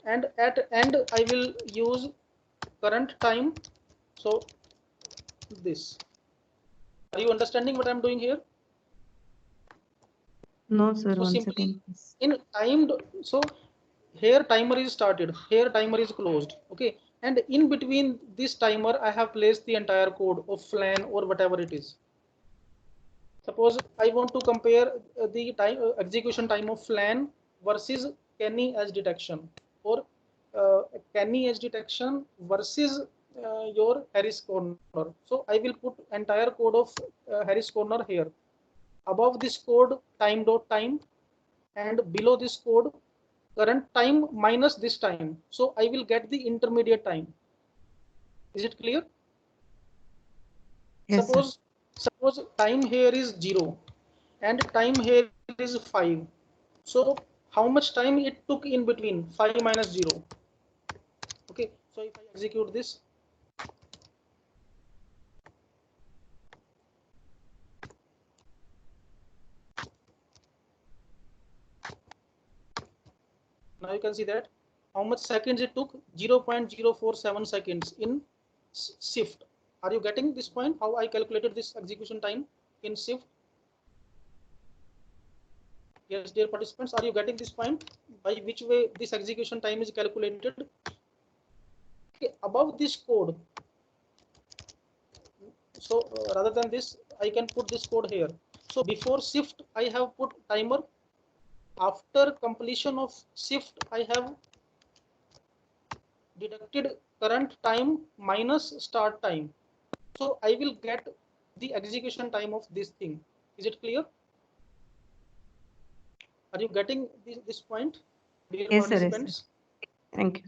and at end I will use current time. So this, are you understanding what I'm doing here? No, sir. So One simply second, please. in timed, so here timer is started, here timer is closed. Okay, and in between this timer I have placed the entire code of flan or whatever it is. Suppose I want to compare the time execution time of flan versus Kenny edge detection, or Kenny edge detection versus your Harris corner. So I will put entire code of Harris corner here. Above this code time dot time, and below this code current time minus this time. So I will get the intermediate time. Is it clear? Yes, sir. Suppose time here is 0 and time here is 5. So how much time it took in between 5 minus 0? Okay, so if I execute this, now you can see that how much seconds it took, 0.047 seconds in shift. Are you getting this point, how I calculated this execution time in shift? Yes, dear participants, are you getting this point, by which way this execution time is calculated? Okay, above this code, so rather than this I can put this code here. So before shift I have put timer, after completion of shift I have deducted current time minus start time. So I will get the execution time of this thing. Is it clear? Are you getting this point, dear Yes, sir. Yes, sir. participants? Thank you.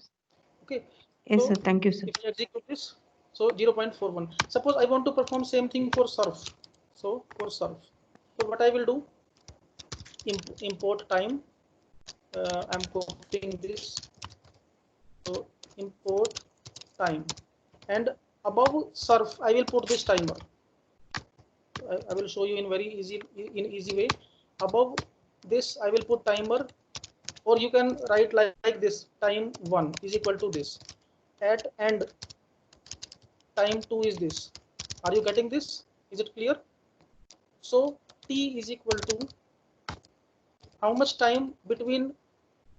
Okay. Yes, So sir. Thank you, sir. if I execute this, so 0.41. Suppose I want to perform same thing for surf. So for surf, so what I will do, import time. I'm copying this. So import time, and above surf I will put this timer. I will show you in very easy way. Above this I will put timer, or you can write like this, time 1 is equal to this. At end time 2 is this. Are you getting this? Is it clear? So t is equal to how much time between,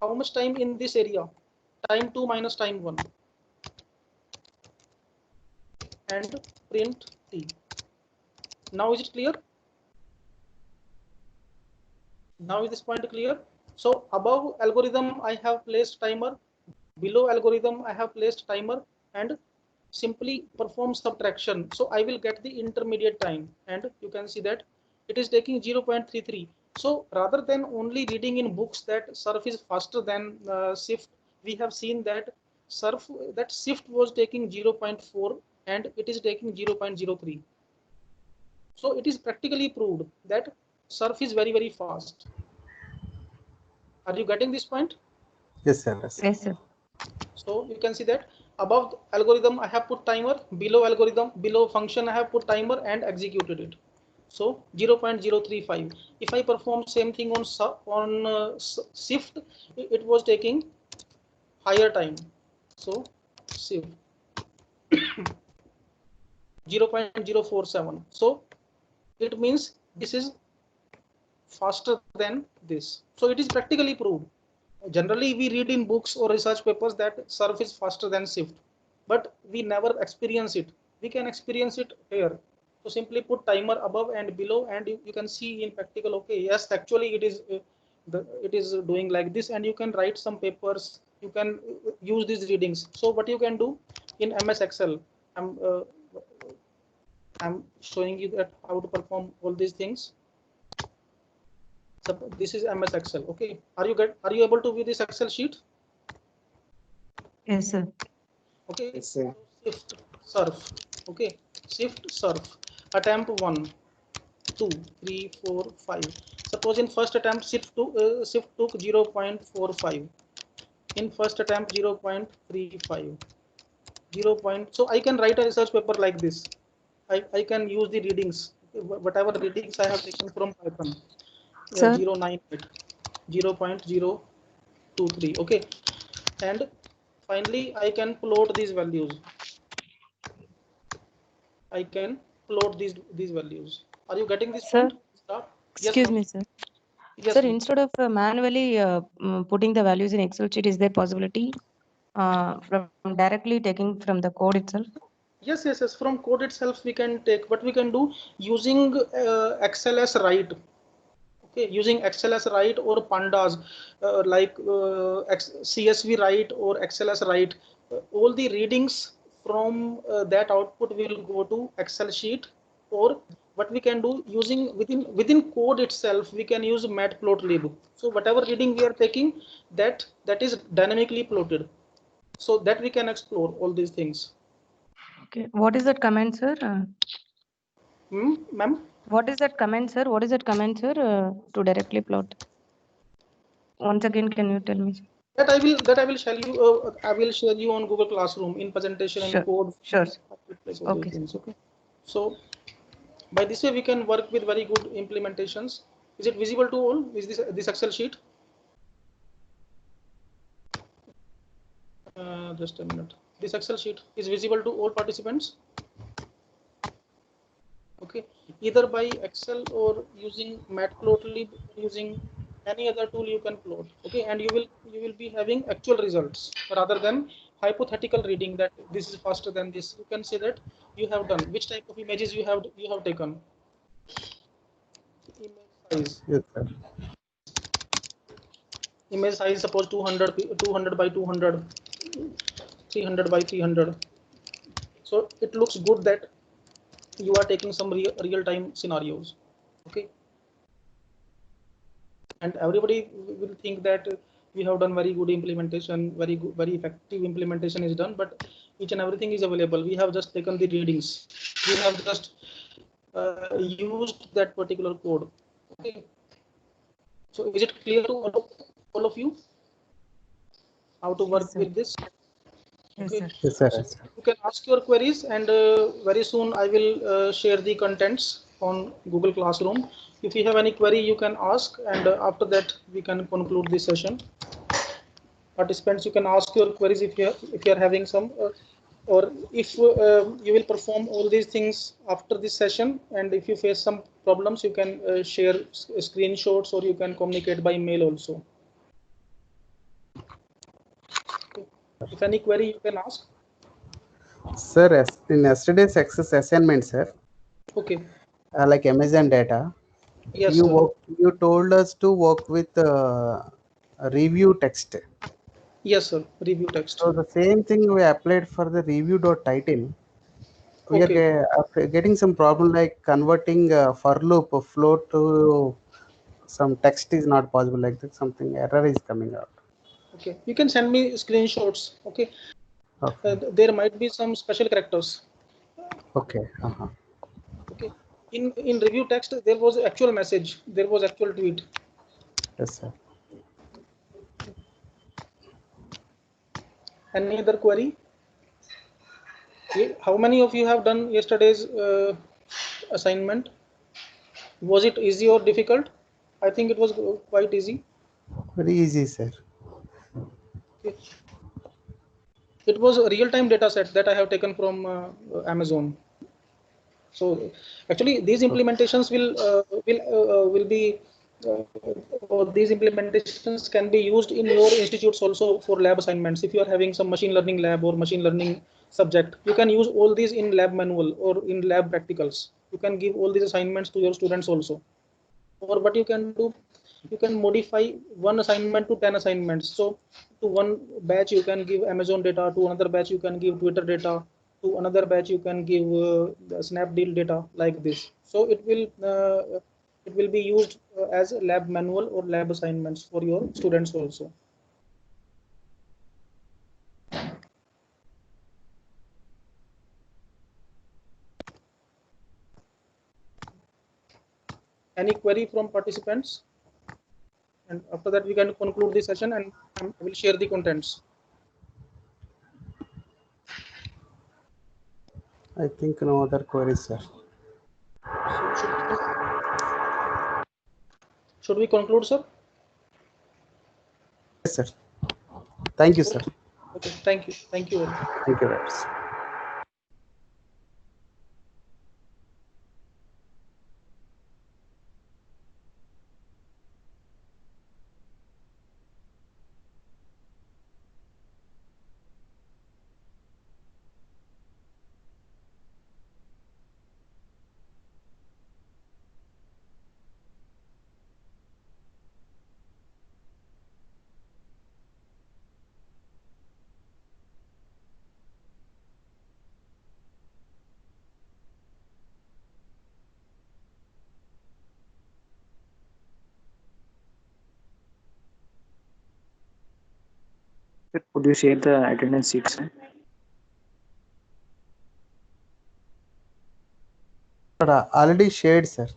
how much time in this area, time 2 minus time 1, and print t. Now is it clear? Now is this point clear? So above algorithm I have placed timer, below algorithm I have placed timer, and simply perform subtraction. So I will get the intermediate time, and you can see that it is taking 0.33. So rather than only reading in books that surf is faster than shift, we have seen that shift was taking 0.4 and it is taking 0.03. So it is practically proved that surf is very fast. Are you getting this point? Yes, sir. Yes. Yes, sir. So you can see that above algorithm I have put timer, below function I have put timer and executed it. So 0.035. If I perform same thing on shift, it was taking higher time. So shift 0.047. So it means this is faster than this. So it is practically proved. Generally, we read in books or research papers that surf is faster than Swift, but we never experience it. We can experience it here. So simply put timer above and below, and you can see in practical. Okay, yes, actually it is it is doing like this, and you can write some papers. You can use these readings. So what you can do in MS Excel, I'm showing you that how to perform all these things. So this is MS Excel. Okay, are you able to view this Excel sheet? Yes, sir. Okay, Yes, sir. shift surf. Okay, shift surf. Attempt 1, 2, 3, 4, 5. Suppose in first attempt shift took 0.45. In first attempt 0.35. 0. So I can write a research paper like this. I can use the readings, whatever readings I have taken from Python. Sir? 0.98, 0.023. Okay, and finally I can plot these values. I can plot these values. Are you getting this Sir? point? Start. Excuse Yes, me, sir. yes, Sir, ma'am. instead of manually putting the values in Excel sheet, is there possibility from directly taking from the code itself? Yes. From code itself we can take, but we can do using XLS write. Okay, using XLS write or pandas like CSV write or XLS write. All the readings from that output will go to Excel sheet, or what we can do using within code itself, we can use matplotlib. So whatever reading we are taking, that is dynamically plotted, so that we can explore all these things. Okay. What is that command, sir? Ma'am? What is that command, sir? What is that command, sir, to directly plot? Once again, can you tell me? Sir? That I will share you. I will share you on Google Classroom in presentation and Sure. code. Sure. Sir. Okay. Things, okay. So by this way we can work with very good implementations. Is it visible to all? Is this Excel sheet? Just a minute. This Excel sheet is visible to all participants. Okay, either by Excel or using Matplotlib, using any other tool you can plot. Okay, and you will be having actual results rather than hypothetical reading that this is faster than this. You can say that you have done which type of images you have taken. Image size. Yes, sir. Image size suppose 200 by 200, 300 by 300. So it looks good that you are taking some real time scenarios. Okay, and everybody will think that we have done very good implementation, very effective implementation is done, but each and everything is available. We have just taken the readings, we have just used that particular code. Okay, so is it clear to all of you how to work with this? Okay. Yes, sir. Yes, sir. You can ask your queries, and very soon I will share the contents on Google Classroom. If you have any query, you can ask, and after that we can conclude this session. Participants, you can ask your queries if you are having some, or if you will perform all these things after this session, and if you face some problems, you can share screenshots, or you can communicate by mail also. Okay. If any query, you can ask. Sir, in yesterday's access assignment, sir, Okay. like Amazon data, Yes, you told us to work with review text. yes, sir. Review text. So the same thing we applied for the review.title. We Okay. are getting some problem like converting for loop float to some text is not possible, like that something error is coming out. Okay, you can send me screenshots. Okay, Okay. there might be some special characters. Okay. Okay, in review text there was actual message, there was actual tweet. Yes, sir. Any other query? How many of you have done yesterday's assignment? Was it easy or difficult? I think it was quite easy. Very easy, sir. Okay. It was a real-time data set that I have taken from Amazon. So actually these implementations will be or these implementations can be used in your institutes also for lab assignments. If you are having some machine learning lab or machine learning subject, you can use all these in lab manual or in lab practicals. You can give all these assignments to your students also. Or what you can do, you can modify one assignment to 10 assignments. So to one batch you can give Amazon data, to another batch you can give Twitter data, to another batch you can give Snapdeal data, like this. So it will be used as a lab manual or lab assignments for your students also. Any query from participants? And after that we can conclude the session and I will share the contents. I think no other queries, sir. So should we conclude, sir? Yes, sir. Thank you, sir. Okay, thank you. Thank you all. Thank you very much. Sir, could you share the attendance sheet, sir? But already shared, sir.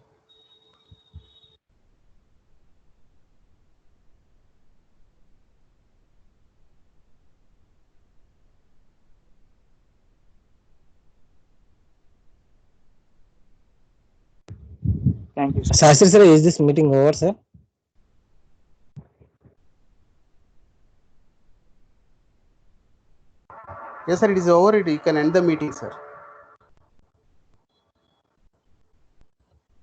Thank you, sir. Shastri sir, is this meeting over, sir? Yes, sir. It is over. You can end the meeting, sir.